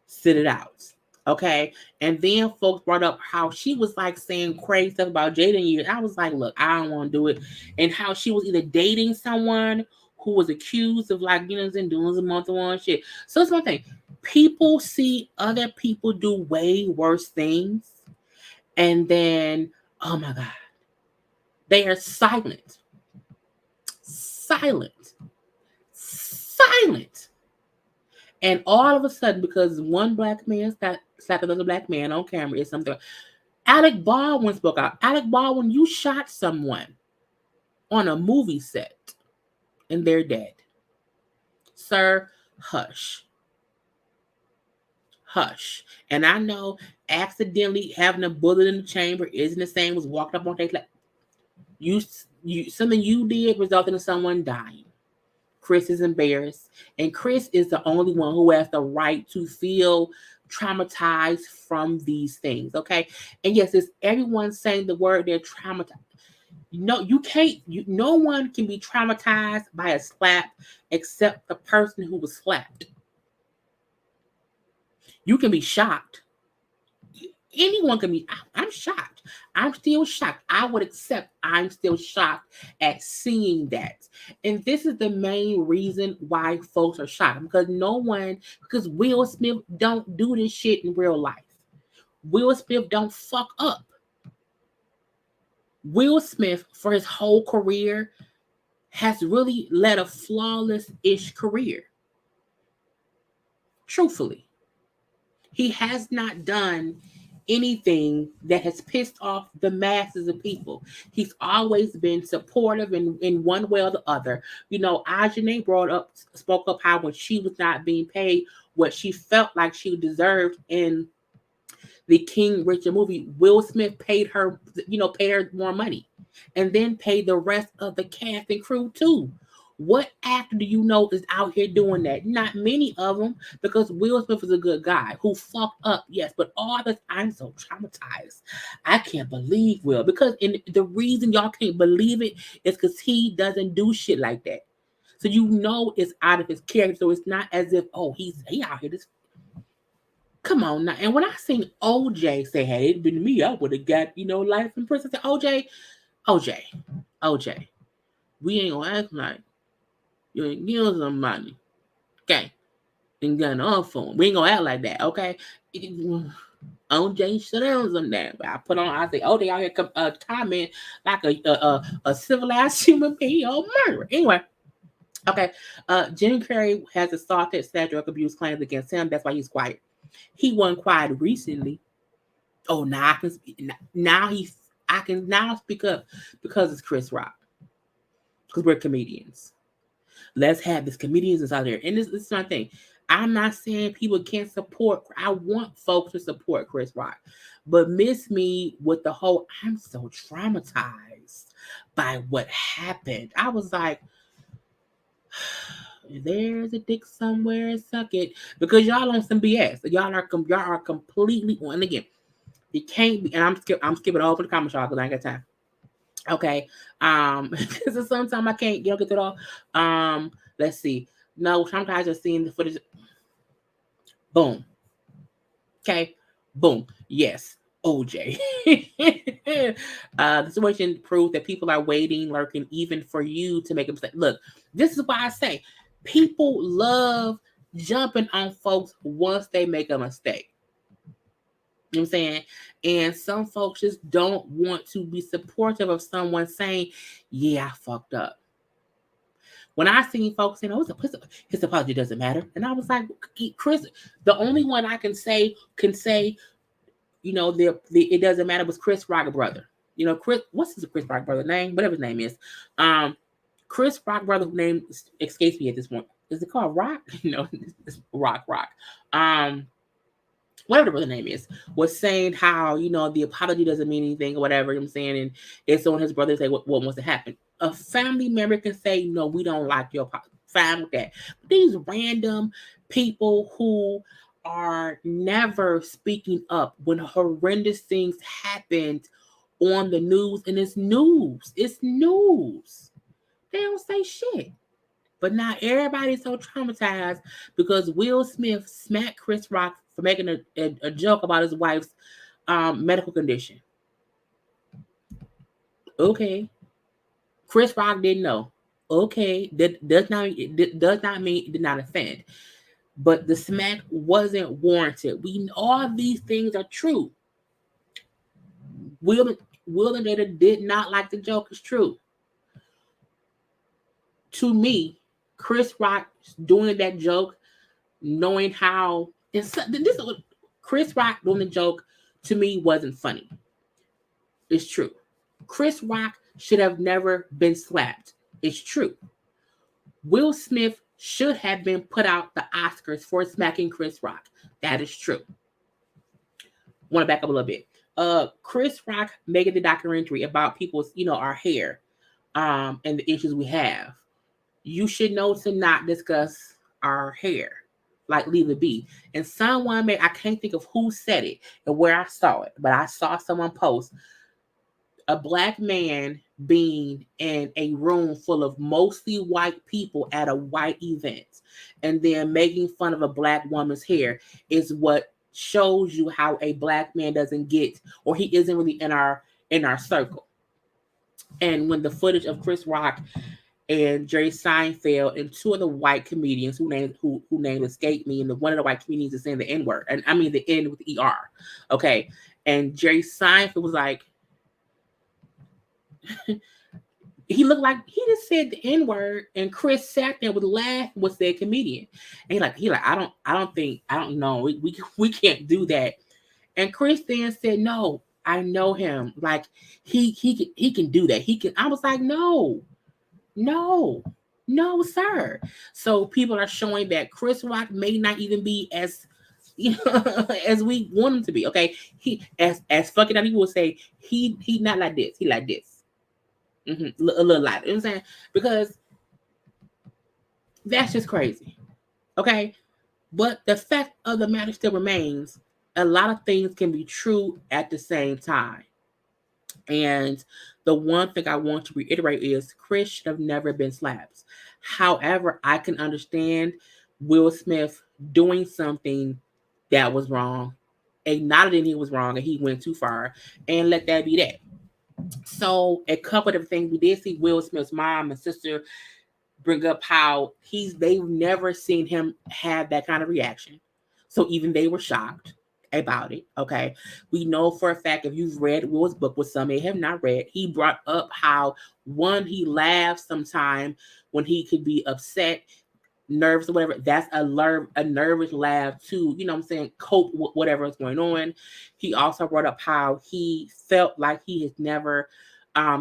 Sit it out. Okay. And then folks brought up how she was like saying crazy stuff about Jada years. I was like, look, I don't want to do it. And how she was either dating someone who was accused of like, doing some month one shit. So it's my thing. People see other people do way worse things. And then, oh my God, they are silent. And all of a sudden, because one black man slapped another black man on camera is something. Alec Baldwin spoke out. Alec Baldwin, you shot someone on a movie set and they're dead. Sir, hush. And I know accidentally having a bullet in the chamber isn't the same as walking up on stage like something you did resulted in someone dying. Chris is embarrassed, and Chris is the only one who has the right to feel traumatized from these things. Okay, and yes, it's everyone saying the word they're traumatized. No, you can't. No one can be traumatized by a slap except the person who was slapped. You can be shocked. Anyone can be. I'm shocked. I'm still shocked. I would accept I'm still shocked at seeing that. And this is the main reason why folks are shocked. Because Will Smith don't do this shit in real life. Will Smith don't fuck up. Will Smith, for his whole career, has really led a flawless-ish career. Truthfully. He has not done anything that has pissed off the masses of people. He's always been supportive in one way or the other. You know, Ajane spoke up how when she was not being paid what she felt like she deserved in the King Richard movie, Will Smith paid her, paid her more money, and then paid the rest of the cast and crew too. What actor do you know is out here doing that? Not many of them, because Will Smith is a good guy who fucked up, yes, but all this, I'm so traumatized. I can't believe Will, because the reason y'all can't believe it is because he doesn't do shit like that. So you know it's out of his character. So it's not as if, oh, he out here this. Come on now. And when I seen OJ say, hey, it'd been me, I would have got, life in prison. I said, OJ, we ain't gonna act like you ain't give us some money. Okay. And got an phone. We ain't gonna act like that, okay? OJ shut down some that. I say, OJ out here comment like a civilized human being or murderer. Anyway. Okay. Jim Carrey has assaulted said drug abuse claims against him. That's why he's quiet. He wasn't quiet recently. Oh, now I can speak. I can now speak up because it's Chris Rock. Because we're comedians. Let's have this comedians out there. And this is my thing. I'm not saying people can't support. I want folks to support Chris Rock. But miss me with the whole, I'm so traumatized by what happened. I was like, there's a dick somewhere, suck it, because y'all on some BS. Y'all are completely on. And again, it can't be. And I'm skipping over the comments, y'all, because I ain't got time. Okay, because sometimes I can't get it all. Let's see. No, sometimes I've seen the footage. Boom. Okay. Boom. Yes. OJ. The situation proves that people are waiting, lurking, even for you to make a mistake. Look, this is why I say people love jumping on folks once they make a mistake. You know what I'm saying? And some folks just don't want to be supportive of someone saying, yeah, I fucked up. When I seen folks saying, oh, his apology doesn't matter. And I was like, Chris, the only one I can say, it doesn't matter was Chris Rock brother. Chris, what's his Chris Rock brother name? Whatever his name is. Chris Rock brother name escapes me at this point. Is it called Rock? No, it's Rock. Whatever the brother name is, was saying how, the apology doesn't mean anything or whatever, I'm saying, and it's on his brother say what wants to happen. A family member can say, no, we don't like your apology. Fine with that. But these random people who are never speaking up when horrendous things happened on the news, and it's news. They don't say shit. But now everybody's so traumatized because Will Smith smacked Chris Rock for making a joke about his wife's medical condition. Okay. Chris Rock didn't know. Okay. That does not mean it did not offend. But the smack wasn't warranted. All these things are true. Will and Jada did not like the joke. It's true. To me, Chris Rock doing that joke, knowing how Chris Rock doing the joke, to me wasn't funny. It's true. Chris Rock should have never been slapped. It's true. Will Smith should have been put out the Oscars for smacking Chris Rock. That is true. Want to back up a little bit. Chris Rock making the documentary about people's, our hair, and the issues we have. You should know to not discuss our hair. Like, leave it be. And someone I can't think of who said it and where I saw it, but I saw someone post a black man being in a room full of mostly white people at a white event and then making fun of a black woman's hair is what shows you how a black man doesn't get, or he isn't really in our circle. And when the footage of Chris Rock and Jerry Seinfeld and two of the white comedians who name escaped me, and one of the white comedians is saying the N-word, and I mean the N with the ER. Okay. And Jerry Seinfeld was like, he looked like he just said the N-word, and Chris sat there with laugh with said comedian. And he like, I don't know. We can't do that. And Chris then said, no, I know him. Like he can do that. He can. I was like, no, sir. So people are showing that Chris Rock may not even be as as we want him to be. Okay, he as fucking people will say, he not like this. He like this. A little lighter. You know what I'm saying? Because that's just crazy. Okay, but the fact of the matter still remains: a lot of things can be true at the same time. And the one thing I want to reiterate is Chris should have never been slapped. However, I can understand Will Smith doing something that was wrong, acknowledging he was wrong and he went too far, and let that be that. So a couple of things we did see Will Smith's mom and sister bring up how they've never seen him have that kind of reaction. So even they were shocked about it. Okay. We know for a fact, if you've read Will's book, which some may have not read, he brought up how he laughs sometime when he could be upset, nervous or whatever. That's a nervous laugh to, you know what I'm saying, cope with whatever is going on. He also brought up how he felt like he has never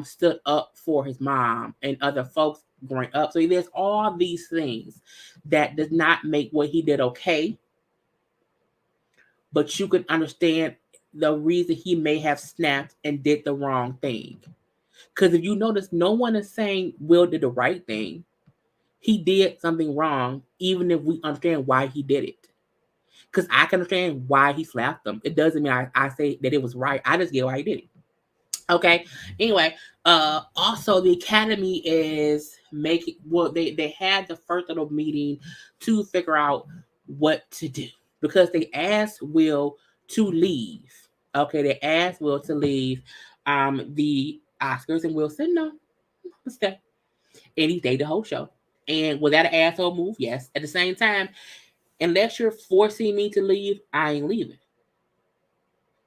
stood up for his mom and other folks growing up. So there's all these things that does not make what he did okay, but you can understand the reason he may have snapped and did the wrong thing. Because if you notice, no one is saying Will did the right thing. He did something wrong, even if we understand why he did it. Because I can understand why he slapped them. It doesn't mean I say that it was right. I just get why he did it. Okay. Anyway, also the Academy is making, well, they had the first little meeting to figure out what to do, because they asked Will to leave. Okay, they asked Will to leave the Oscars, and Will said no, stay. And he stayed the whole show. And was that an asshole move? Yes. At the same time, unless you're forcing me to leave, I ain't leaving.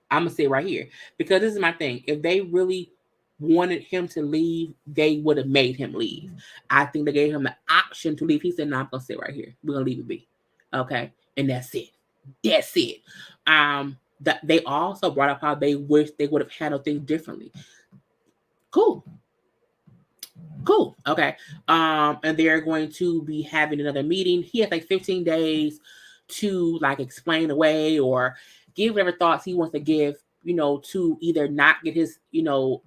I'm gonna sit right here, because this is my thing. If they really wanted him to leave, they would have made him leave. I think they gave him the option to leave. He said, "No, I'm gonna sit right here. We're gonna leave it be." Okay, and that's it. That's it. That they also brought up how they wish they would have handled things differently. Cool. Okay. And they're going to be having another meeting. He has like 15 days to like explain away or give whatever thoughts he wants to give, to either not get his,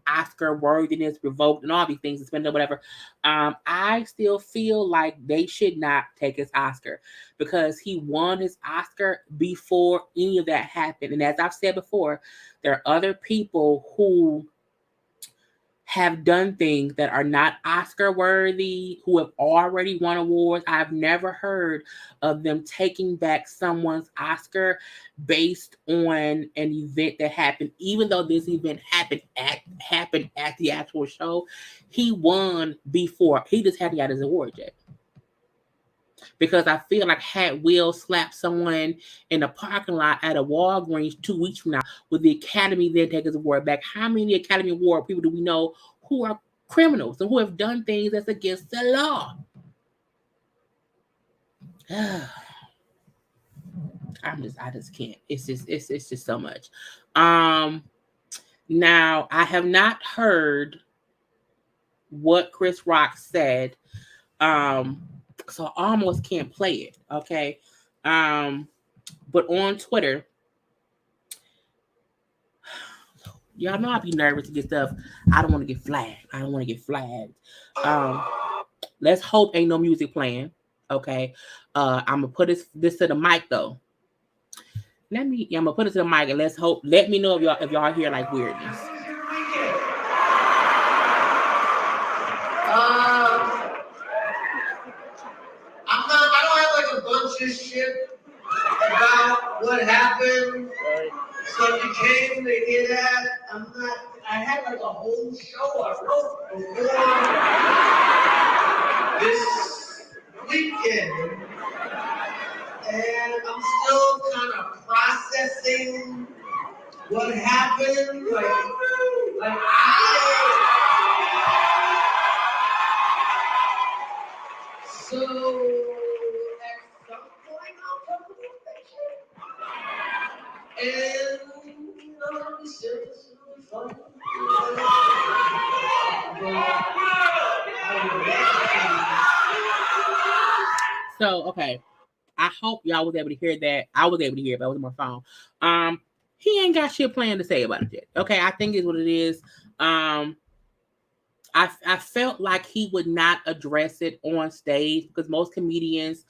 Oscar worthiness revoked and all these things, suspended or whatever. I still feel like they should not take his Oscar, because he won his Oscar before any of that happened. And as I've said before, there are other people who have done things that are not Oscar worthy, who have already won awards. I've never heard of them taking back someone's Oscar based on an event that happened, even though this event happened at the actual show. He won before. He just hadn't got his award yet. Because I feel like had Will slapped someone in a parking lot at a Walgreens 2 weeks from now, would the Academy then take his award back? How many Academy Award people do we know who are criminals and who have done things that's against the law? I just can't. It's just so much. Now I have not heard what Chris Rock said. So I almost can't play it. Okay. But on Twitter, y'all know I'd be nervous to get stuff. I don't want to get flagged. Let's hope ain't no music playing. Okay. I'm gonna put this to the mic though. I'm gonna put it to the mic and let's hope. Let me know if y'all hear like weirdness. I don't have like a bunch of shit about what happened. So if you came to hear that, I had like a whole show I wrote before this weekend. And I'm still kind of processing what happened. So at some point I'll talk about that shit. And serious? Funny? So, okay. I hope y'all was able to hear that. I was able to hear it, but I was on my phone. He ain't got shit planned to say about it yet. Okay, I think it's what it is. I felt like he would not address it on stage because most comedians,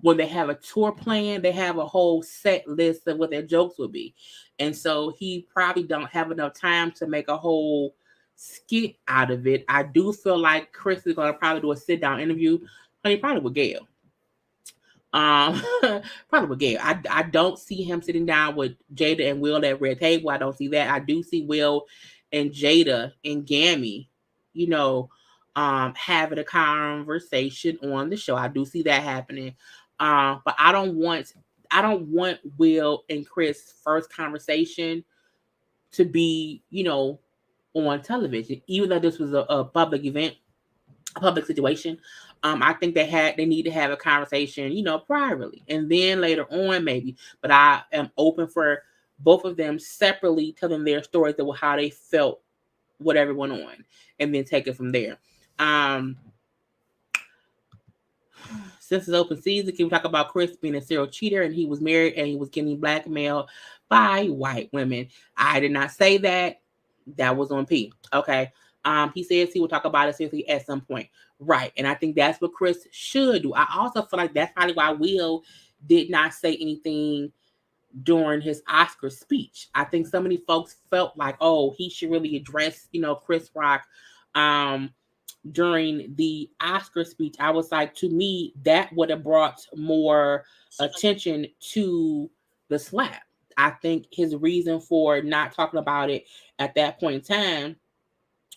when they have a tour plan, they have a whole set list of what their jokes would be. And so he probably don't have enough time to make a whole skit out of it. I do feel like Chris is going to probably do a sit-down interview. Honey, probably with Gail. Probably with Gail. I don't see him sitting down with Jada and Will at Red Table. I don't see that. I do see Will and Jada and Gammy, having a conversation on the show. I do see that happening. But I don't want Will and Chris' first conversation to be, on television, even though this was a public event, a public situation. I think they need to have a conversation, privately, and then later on maybe. But I am open for both of them separately telling their stories of how they felt, whatever went on, and then take it from there. Since it's open season, can we talk about Chris being a serial cheater and he was married and he was getting blackmailed by white women? I did not say that. That was on P. Okay. He says he will talk about it seriously at some point. Right. And I think that's what Chris should do. I also feel like that's probably why Will did not say anything during his Oscar speech. I think so many folks felt like, oh, he should really address, Chris Rock during the Oscar speech. I was like, to me, that would have brought more attention to the slap. I think his reason for not talking about it at that point in time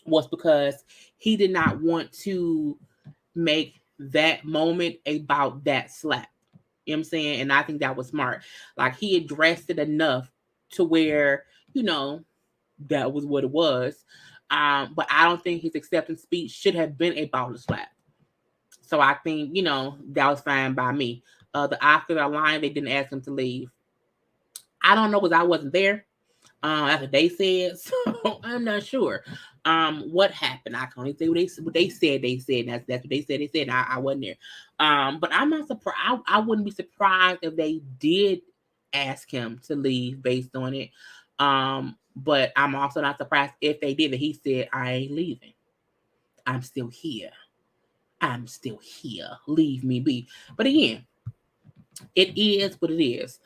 was because he did not want to make that moment about that slap. You know what I'm saying? And I think that was smart. Like, he addressed it enough to where, that was what it was. But I don't think his acceptance speech should have been about the slap. So I think, that was fine by me. The Oscars are lying. They didn't ask him to leave. I don't know because I wasn't there. That's what they said. So I'm not sure what happened. I can only say what they said. They said that's what they said. They said I wasn't there. But I'm not surprised. I wouldn't be surprised if they did ask him to leave based on it. But I'm also not surprised if they did. That he said, I ain't leaving. I'm still here. I'm still here. Leave me be. But again, it is what it is.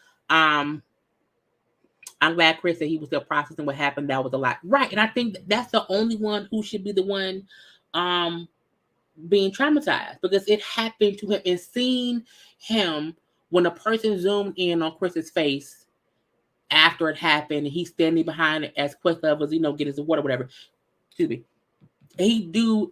I'm glad Chris said he was still processing what happened. That was a lot. Right. And I think that's the only one who should be the one being traumatized, because it happened to him, and seeing him when a person zoomed in on Chris's face after it happened, and he's standing behind it as Quest levels, get his water, whatever. Excuse me. He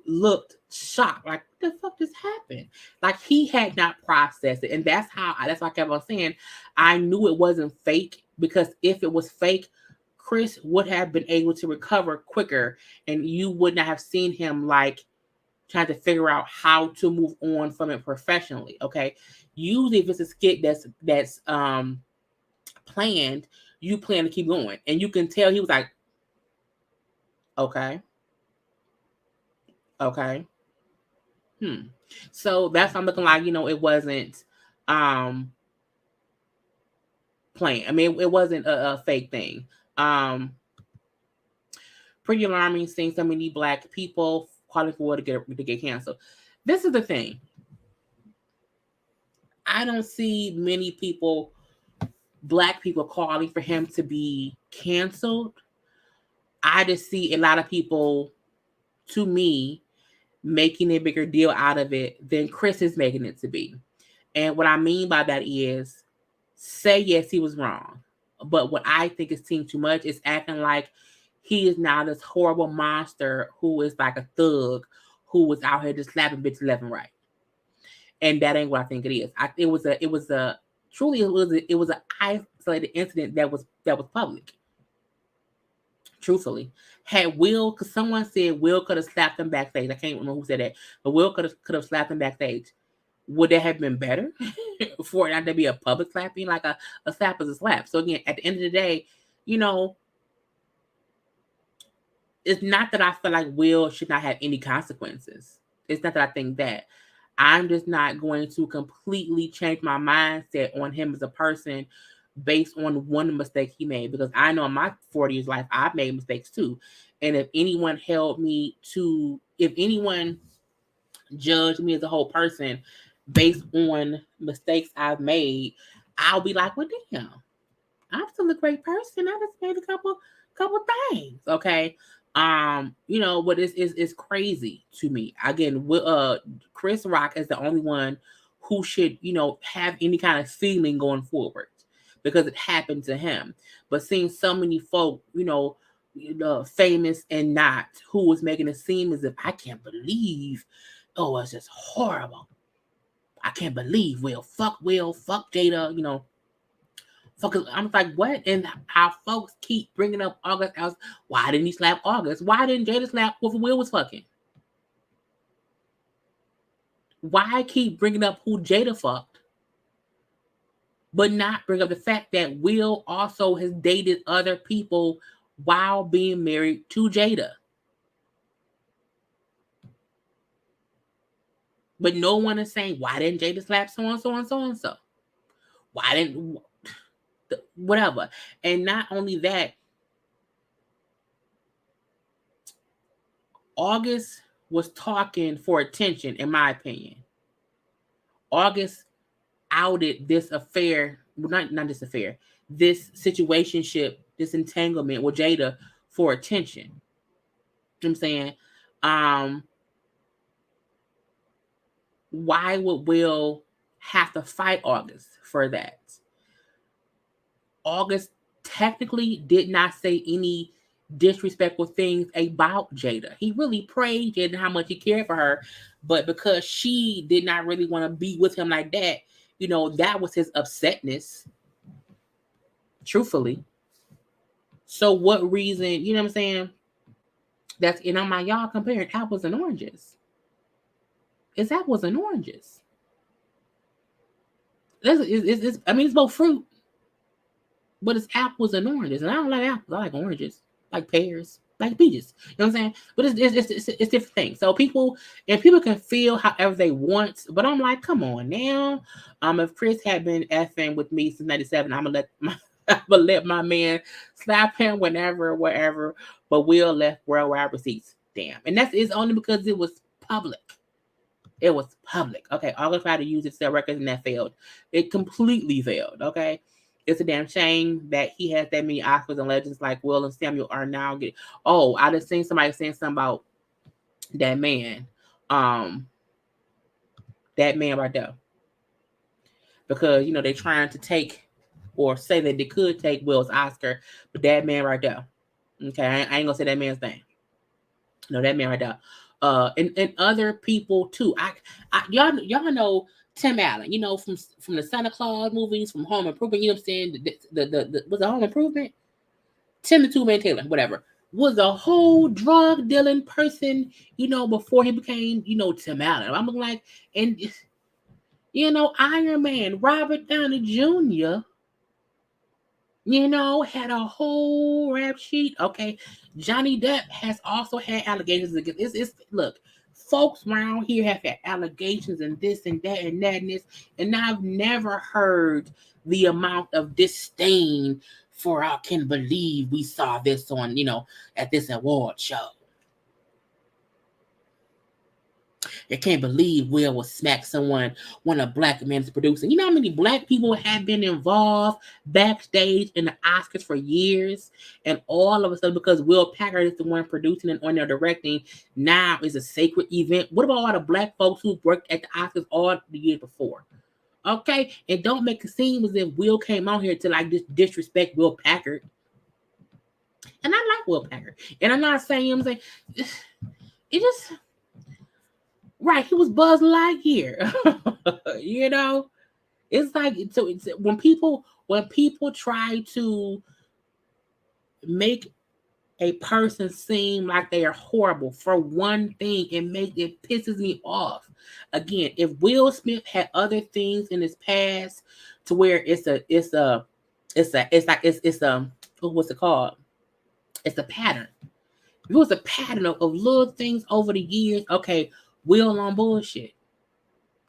looked shocked, like, what the fuck just happened? Like, he had not processed it. And that's why I kept on saying I knew it wasn't fake, because if it was fake, Chris would have been able to recover quicker, and you would not have seen him like trying to figure out how to move on from it professionally. Okay. Usually if it's a skit that's planned, you plan to keep going. And you can tell he was like, okay. So that's I'm looking like, it wasn't planned. I mean, it wasn't a fake thing. Pretty alarming seeing so many Black people calling for to get canceled. This is the thing. I don't see many people, Black people, calling for him to be canceled. I just see a lot of people, to me, making a bigger deal out of it than Chris is making it to be. And what I mean by that is, say yes, he was wrong. But what I think is seeing too much is acting like he is now this horrible monster who is like a thug who was out here just slapping bitches left and right. And that ain't what I think it is. It was an isolated incident that was public. Truthfully, had Will, because someone said Will could have slapped him backstage. I can't remember who said that, but Will could have slapped him backstage. Would that have been better for it not to be a public slapping? Like a slap is a slap. So again, at the end of the day, it's not that I feel like Will should not have any consequences. It's not that I think that. I'm just not going to completely change my mindset on him as a person based on one mistake he made, because I know in my 40 years life I've made mistakes too. And if anyone judged me as a whole person based on mistakes I've made, I'll be like, well, damn, I'm still a great person. I just made a couple things. Okay. But it's crazy to me. Again, Chris Rock is the only one who should, have any kind of feeling going forward because it happened to him. But seeing so many folk, famous and not, who was making it seem as if I can't believe, oh, it's just horrible. I can't believe Will, fuck Jada, I'm like, what? And how folks keep bringing up August. Why didn't he slap August? Why didn't Jada slap whoever Will was fucking? Why keep bringing up who Jada fucked, but not bring up the fact that Will also has dated other people while being married to Jada? But no one is saying, why didn't Jada slap so and so and so and so? Why didn't whatever? And not only that, August was talking for attention, in my opinion. August outed this affair, well, not this affair, this situationship, this entanglement with Jada for attention. You know what I'm saying? Why would Will have to fight August for that? August technically did not say any disrespectful things about Jada. He really praised Jada and how much he cared for her, but because she did not really want to be with him like that, that was his upsetness, truthfully. So what reason, you know what I'm saying? That's, my y'all comparing apples and oranges. It's apples and oranges. It's both fruit, but it's apples and oranges. And I don't like apples. I like oranges, like pears, like peaches. You know what I'm saying? But it's different things. So people can feel however they want. But I'm like, come on now. If Chris had been effing with me since '97, I'm gonna let my man slap him whenever, wherever. But Will left worldwide receipts. Damn. And it's only because it was public. It was public. Okay. August tried to use it to sell records and that failed. It completely failed. Okay. It's a damn shame that he has that many Oscars and legends like Will and Samuel are now getting. Oh, I just seen somebody saying something about that man. That man right there. Because, they're trying to take or say that they could take Will's Oscar, but that man right there. Okay, I ain't gonna say that man's name. No, that man right there. And other people too. Y'all know Tim Allen, from the Santa Claus movies, from Home Improvement. You know what I'm saying? The was it Home Improvement? Tim the Two-Man Taylor, whatever, was a whole drug dealing person. Before he became, Tim Allen. I'm like, and Iron Man, Robert Downey Jr. Had a whole rap sheet. Okay, Johnny Depp has also had allegations against. Look, folks around here have had allegations and this and that and that and this, and I've never heard the amount of disdain for I can believe we saw this on at this award show. I can't believe Will will smack someone when a black man is producing. You know how many black people have been involved backstage in the Oscars for years? And all of a sudden, because Will Packard is the one producing and on there directing, now is a sacred event. What about all the black folks who worked at the Oscars all the years before? Okay? And don't make it seem as if Will came out here to disrespect Will Packard. And I like Will Packard. And I'm not saying, I'm saying, it just... Right, he was Buzz Lightyear. It's like it's when people try to make a person seem like they are horrible for one thing, it pisses me off. Again, if Will Smith had other things in his past to where what's it called? It's a pattern. It was a pattern of little things over the years. Okay, Will on bullshit.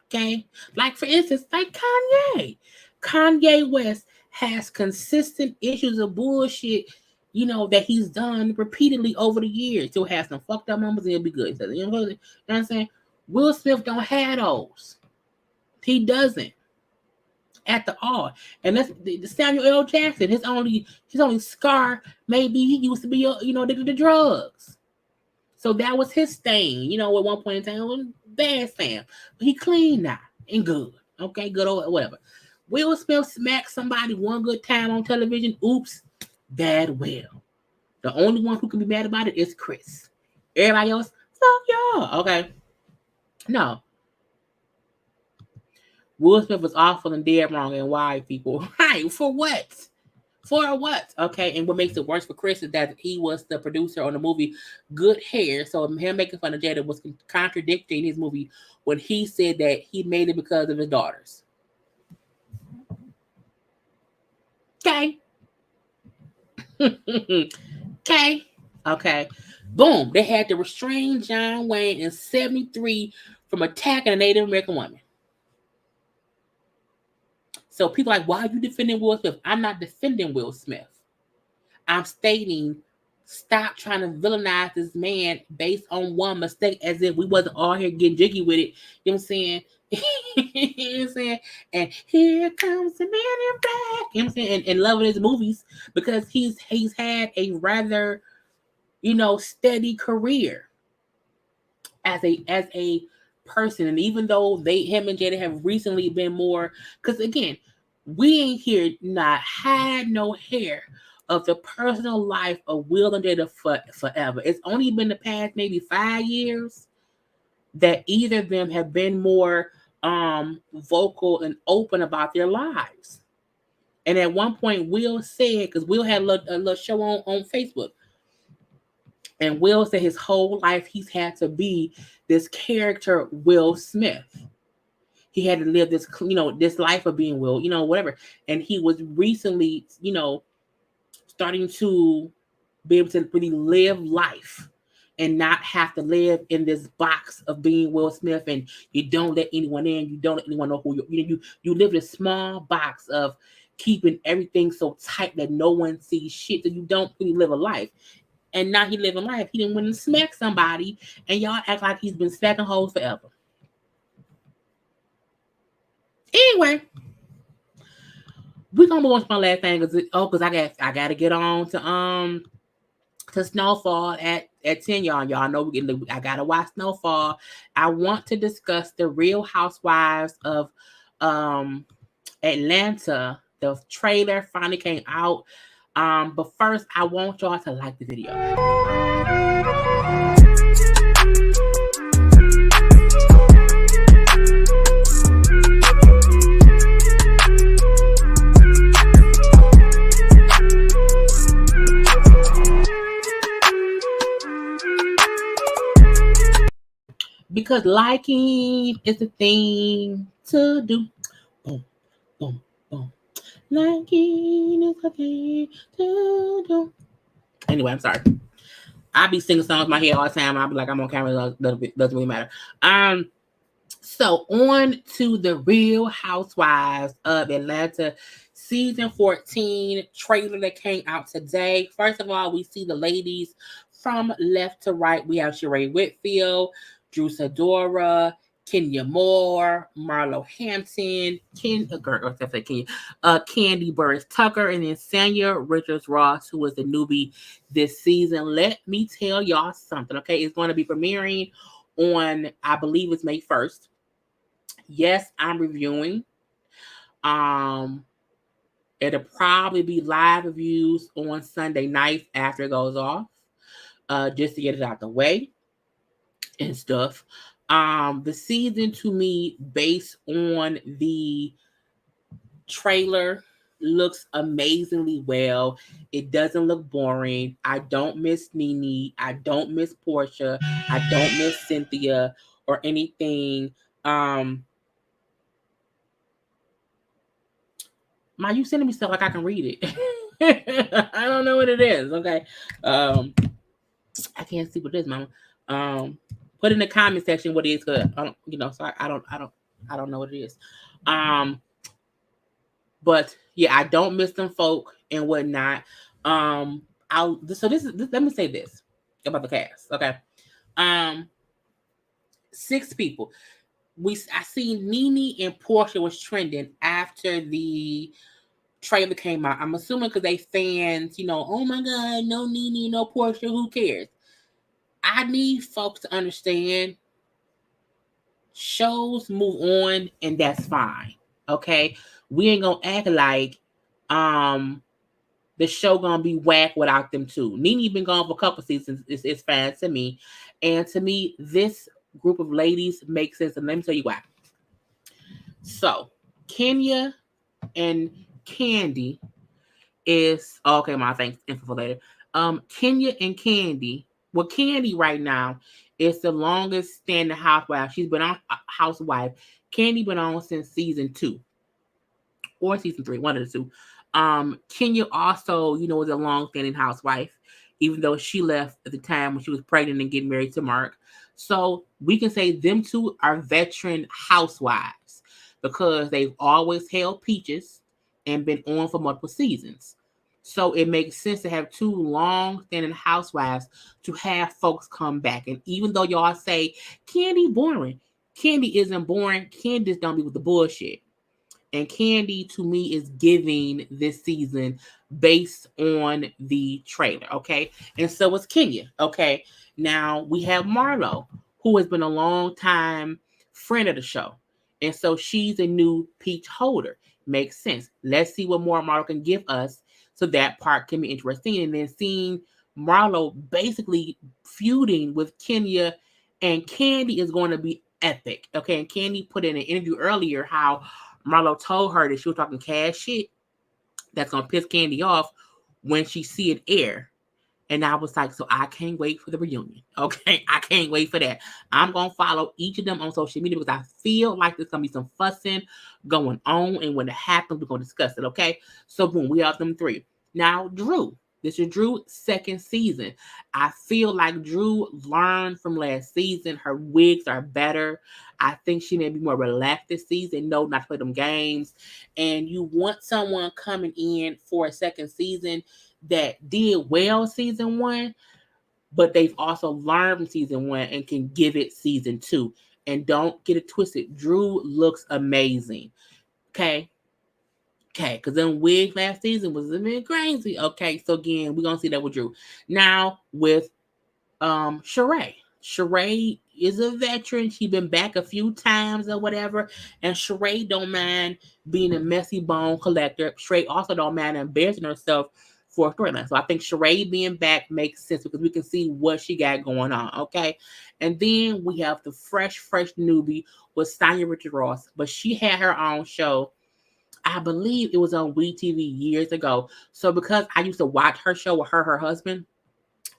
Okay, like for instance, like Kanye. Kanye West has consistent issues of bullshit, that he's done repeatedly over the years. He'll have some fucked up moments and it'll be good. You know what I'm saying? Will Smith don't have those. He doesn't at the all. And that's the Samuel L. Jackson. His only scar maybe he used to be the drugs. So that was his thing. At one point in time, it was bad Sam. But he clean now and good. Okay, good or whatever. Will Smith smacked somebody one good time on television. Oops, bad Will. The only one who can be mad about it is Chris. Everybody else, fuck y'all. Okay. No. Will Smith was awful and dead wrong and why people. Right, for what? For what? Okay, and what makes it worse for Chris is that he was the producer on the movie Good Hair. So him making fun of Jada was contradicting his movie when he said that he made it because of his daughters. Okay. Okay. Boom. They had to restrain John Wayne in 1973 from attacking a Native American woman. So people are like, why are you defending Will Smith? I'm not defending Will Smith. I'm stating, stop trying to villainize this man based on one mistake as if we wasn't all here getting jiggy with it. You know what I'm saying? You know what I'm saying? And here comes the man in black. You know what I'm saying? And loving his movies because he's had a rather, steady career as a person. And even though him and Jada have recently been more, because again, we ain't here not had no hair of the personal life of Will and Jada forever. It's only been the past maybe 5 years that either of them have been more vocal and open about their lives. And at one point, Will said, because Will had a little show on Facebook, and Will said his whole life he's had to be this character, Will Smith. He had to live this, this life of being Will, whatever. And he was recently, starting to be able to really live life and not have to live in this box of being Will Smith. And you don't let anyone in. You don't let anyone know who you live in a small box of keeping everything so tight that no one sees shit. So you don't really live a life. And now he living life. He didn't went and smack somebody, and y'all act like he's been smacking hoes forever. Anyway, we're gonna move on to my last thing because I gotta get on to Snowfall at 10. Y'all know I gotta watch Snowfall. I want to discuss the Real Housewives of Atlanta. The trailer finally came out. But first, I want y'all to like the video. Because liking is the thing to do. Boom, boom, boom. Liking is the thing to do. Anyway, I'm sorry. I be singing songs in my head all the time. I'll be like, I'm on camera. Doesn't really matter. So on to the Real Housewives of Atlanta season 14 trailer that came out today. First of all, we see the ladies from left to right. We have Sheree Whitfield, Drew Sidora, Kenya Moore, Marlo Hampton, Candy Burris Tucker, and then Sanya Richards Ross, who was the newbie this season. Let me tell y'all something, okay? It's going to be premiering on, I believe it's May 1st. Yes, I'm reviewing. It'll probably be live reviews on Sunday night after it goes off, just to get it out the way and stuff. The season, to me, based on the trailer, looks amazingly well. It doesn't look boring. I don't miss Nene. I don't miss Portia. I don't miss Cynthia or anything. You sending me stuff like I can read it. I don't know what it is. Okay. I can't see what it is, Mama. Put in the comment section what it is, cause I don't, so I don't know what it is. But yeah, I don't miss them folk and whatnot. Let me say this about the cast, okay? 6 people. I seen Nene and Portia was trending after the trailer came out. I'm assuming because they fans, oh my God, no Nene, no Portia, who cares? I need folks to understand shows move on and that's fine. Okay. We ain't gonna act like the show gonna be whack without them too. Nene been gone for a couple seasons. It's fine to me. And to me, this group of ladies makes sense. And let me tell you why. So Kenya and Candy is okay, my thanks info for later. Kenya and Candy. Well, Candy right now is the longest standing housewife. She's been on Housewife. Candy been on since season 2 or season 3, one of the two. Kenya also, was a long standing housewife, even though she left at the time when she was pregnant and getting married to Mark. So we can say them two are veteran housewives because they've always held peaches and been on for multiple seasons. So it makes sense to have 2 long-standing housewives to have folks come back. And even though y'all say Candy boring, Candy isn't boring. Candy just don't be with the bullshit. And Candy to me is giving this season based on the trailer, okay? And so is Kenya, okay? Now we have Marlo, who has been a long time friend of the show. And so she's a new peach holder. Makes sense. Let's see what more Marlo can give us. So that part can be interesting. And then seeing Marlo basically feuding with Kenya and Candy is going to be epic. Okay. And Candy put in an interview earlier how Marlo told her that she was talking cash shit that's going to piss Candy off when she see it air. And I was like, so I can't wait for the reunion. Okay. I can't wait for that. I'm going to follow each of them on social media because I feel like there's going to be some fussing going on. And when it happens, we're going to discuss it. Okay. So boom, we have them 3. Now, Drew. This is Drew's 2nd season. I feel like Drew learned from last season. Her wigs are better. I think she may be more relaxed this season. No, not to play them games. And you want someone coming in for a 2nd season that did well season 1, but they've also learned from season 1 and can give it season 2. And don't get it twisted. Drew looks amazing. Okay. Because then wig last season was a bit crazy. Okay, so again, we're gonna see that with Drew. Now with Sheree. Sheree is a veteran. She's been back a few times or whatever. And Sheree don't mind being a messy bone collector. Sheree also don't mind embarrassing herself for a storyline. So I think Sheree being back makes sense because we can see what she got going on. Okay. And then we have the fresh newbie with Sonya Richard Ross. But she had her own show. I believe it was on WeTV years ago. So because I used to watch her show with her husband,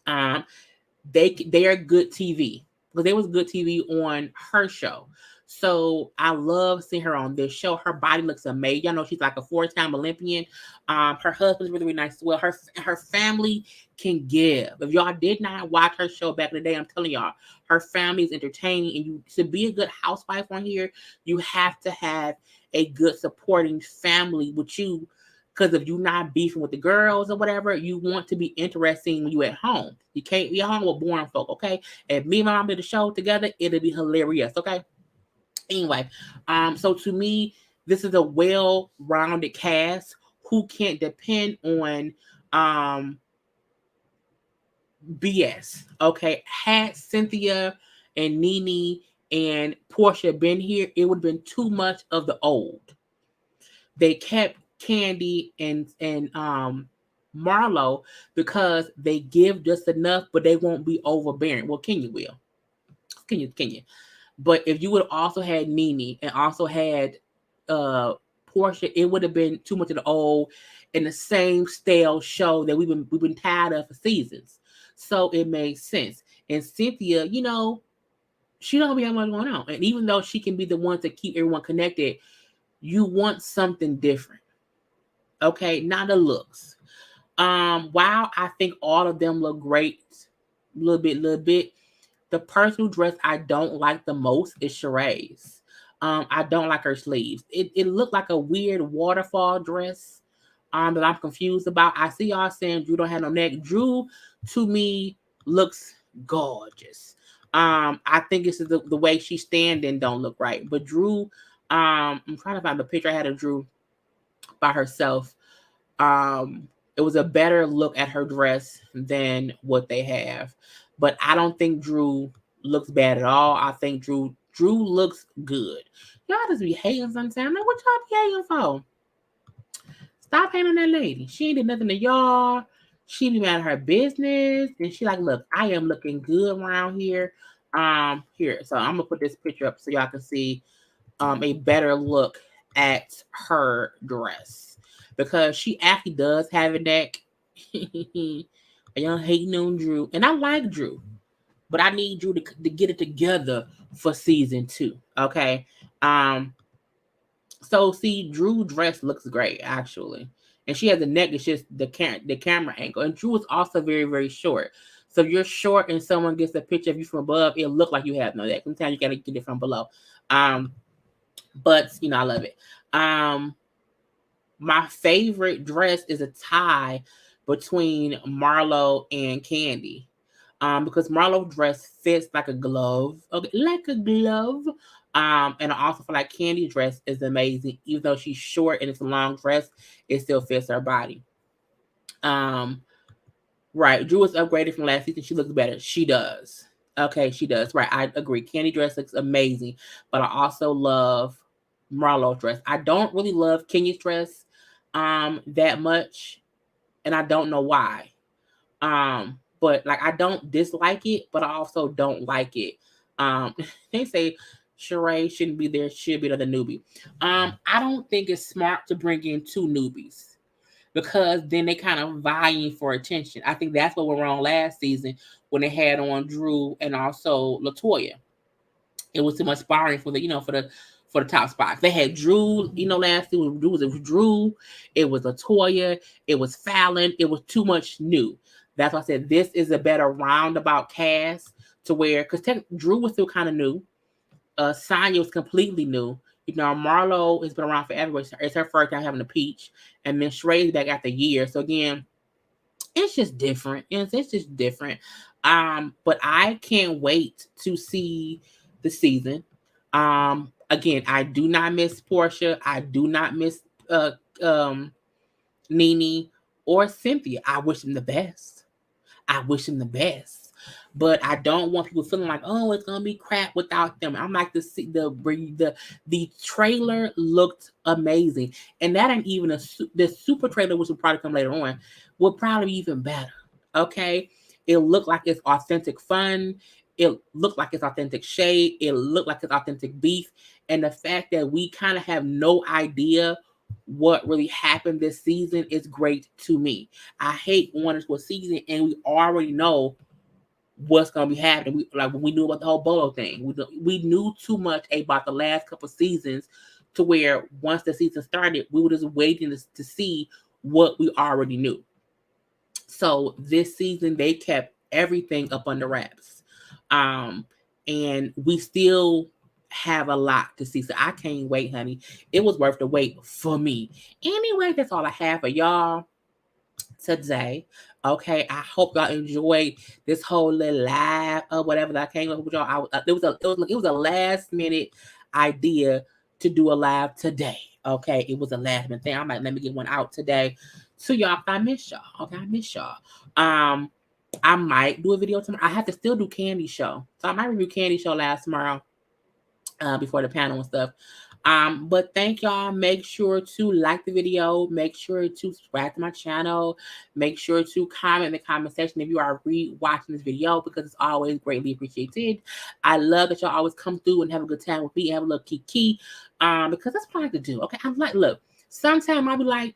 they are good TV because there was good TV on her show. So I love seeing her on this show. Her body looks amazing. Y'all know she's like a 4-time Olympian. Her husband's really, really nice as well. Her family can give. If y'all did not watch her show back in the day, I'm telling y'all, her family is entertaining. And you to be a good housewife on here, you have to have a good supporting family with you. Because if you're not beefing with the girls or whatever, you want to be interesting when you at home. You can't be at home with boring folk, okay? If me and my mom did a show together, it'll be hilarious, okay? Anyway, so to me, this is a well-rounded cast who can't depend on BS, okay? Had Cynthia and Nene and Portia been here, it would have been too much of the old. They kept Candy and Marlo because they give just enough, but they won't be overbearing. Well, Kenya will. Kenya. But if you would have also had Nene and also had Portia, it would have been too much of the old and the same stale show that we've been tired of for seasons. So it makes sense. And Cynthia, she don't be having much going on. And even though she can be the one to keep everyone connected, you want something different. Okay, not the looks. While I think all of them look great little bit. The personal dress I don't like the most is Sheree's. I don't like her sleeves. It looked like a weird waterfall dress. That I'm confused about. I see y'all saying Drew don't have no neck. Drew, to me, looks gorgeous. I think it's the way she's standing don't look right. But Drew, I'm trying to find the picture I had of Drew by herself. It was a better look at her dress than what they have. But I don't think Drew looks bad at all. I think Drew looks good. Y'all just be hating sometimes. Like, what y'all be hating for? Stop hating on that lady. She ain't did nothing to y'all. She be mad at her business. And she like, look, I am looking good around here. Here. So I'm gonna put this picture up so y'all can see a better look at her dress. Because she actually does have a neck. Y'all hating on Drew. And I like Drew. But I need Drew to get it together for season 2. Okay. So see, Drew dress looks great actually, and she has a neck. It's just the camera angle. And Drew is also very very short. So if you're short and someone gets a picture of you from above, it look like you have no neck. Sometimes you gotta get it from below. But I love it. My favorite dress is a tie between Marlo and Candy. Because Marlo's dress fits like a glove. Okay, like a glove. And I also feel like Candy's dress is amazing. Even though she's short and it's a long dress, it still fits her body. Right. Drew was upgraded from last season. She looks better. She does. Okay, she does. Right. I agree. Candy dress looks amazing. But I also love Marlo's dress. I don't really love Kenya's dress that much. And I don't know why. But like I don't dislike it, but I also don't like it. They say Sheree shouldn't be there, should be the newbie. I don't think it's smart to bring in 2 newbies because then they kind of vying for attention. I think that's what went wrong last season when they had on Drew and also LaToya. It was too much sparring for the for the top spots. They had Drew, last season it was Drew, it was LaToya, it was Fallon, it was too much new. That's why I said this is a better roundabout cast to where, because Drew was still kind of new. Sonya was completely new. Marlo has been around forever. It's her first time having a peach. And then Sheree's back after a year. So again, it's just different. It's just different. But I can't wait to see the season. Again, I do not miss Portia. I do not miss Nene or Cynthia. I wish them the best. But I don't want people feeling like, oh, it's gonna be crap without them. I'm like, the trailer looked amazing, and that ain't even the super trailer, which will probably come later on, will probably be even better. Okay, it looked like it's authentic fun. It looked like it's authentic shade. It looked like it's authentic beef, and the fact that we kind of have no idea what really happened this season is great to me. I hate going into a season and we already know what's gonna be happening. We knew about the whole Bolo thing. We knew too much about the last couple seasons to where once the season started, we were just waiting to see what we already knew. So this season they kept everything up under wraps, and we still have a lot to see. So I can't wait, honey. It was worth the wait for me. Anyway, that's all I have for y'all today. Okay, I hope y'all enjoyed this whole little live or whatever that I came up with y'all. It was a last minute idea to do a live today. Okay, it was a last minute thing. I'm like, let me get one out today to y'all. I miss y'all. Okay, I miss y'all. I might do a video tomorrow. I have to still do Candy show, so I might review Candy show tomorrow. Before the panel and stuff. But thank y'all. Make sure to like the video. Make sure to subscribe to my channel. Make sure to comment in the comment section if you are re-watching this video, because it's always greatly appreciated. I love that y'all always come through and have a good time with me and have a little kiki. Because that's what I like to do. Okay, I'm like, look, sometimes I'll be like,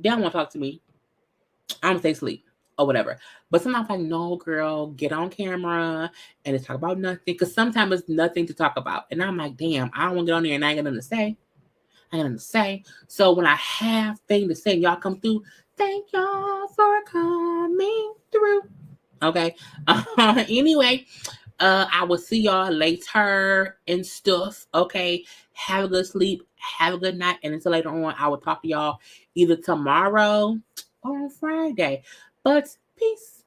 they don't want to talk to me. I'm gonna stay asleep or whatever. But sometimes I'm like, no, girl, get on camera and just talk about nothing. Because sometimes it's nothing to talk about. And I'm like, damn, I don't want to get on there and I ain't got nothing to say. So when I have things to say, y'all come through, thank y'all for coming through. Okay. Anyway, I will see y'all later and stuff. Okay. Have a good sleep. Have a good night. And until later on, I will talk to y'all either tomorrow or on Friday. But peace.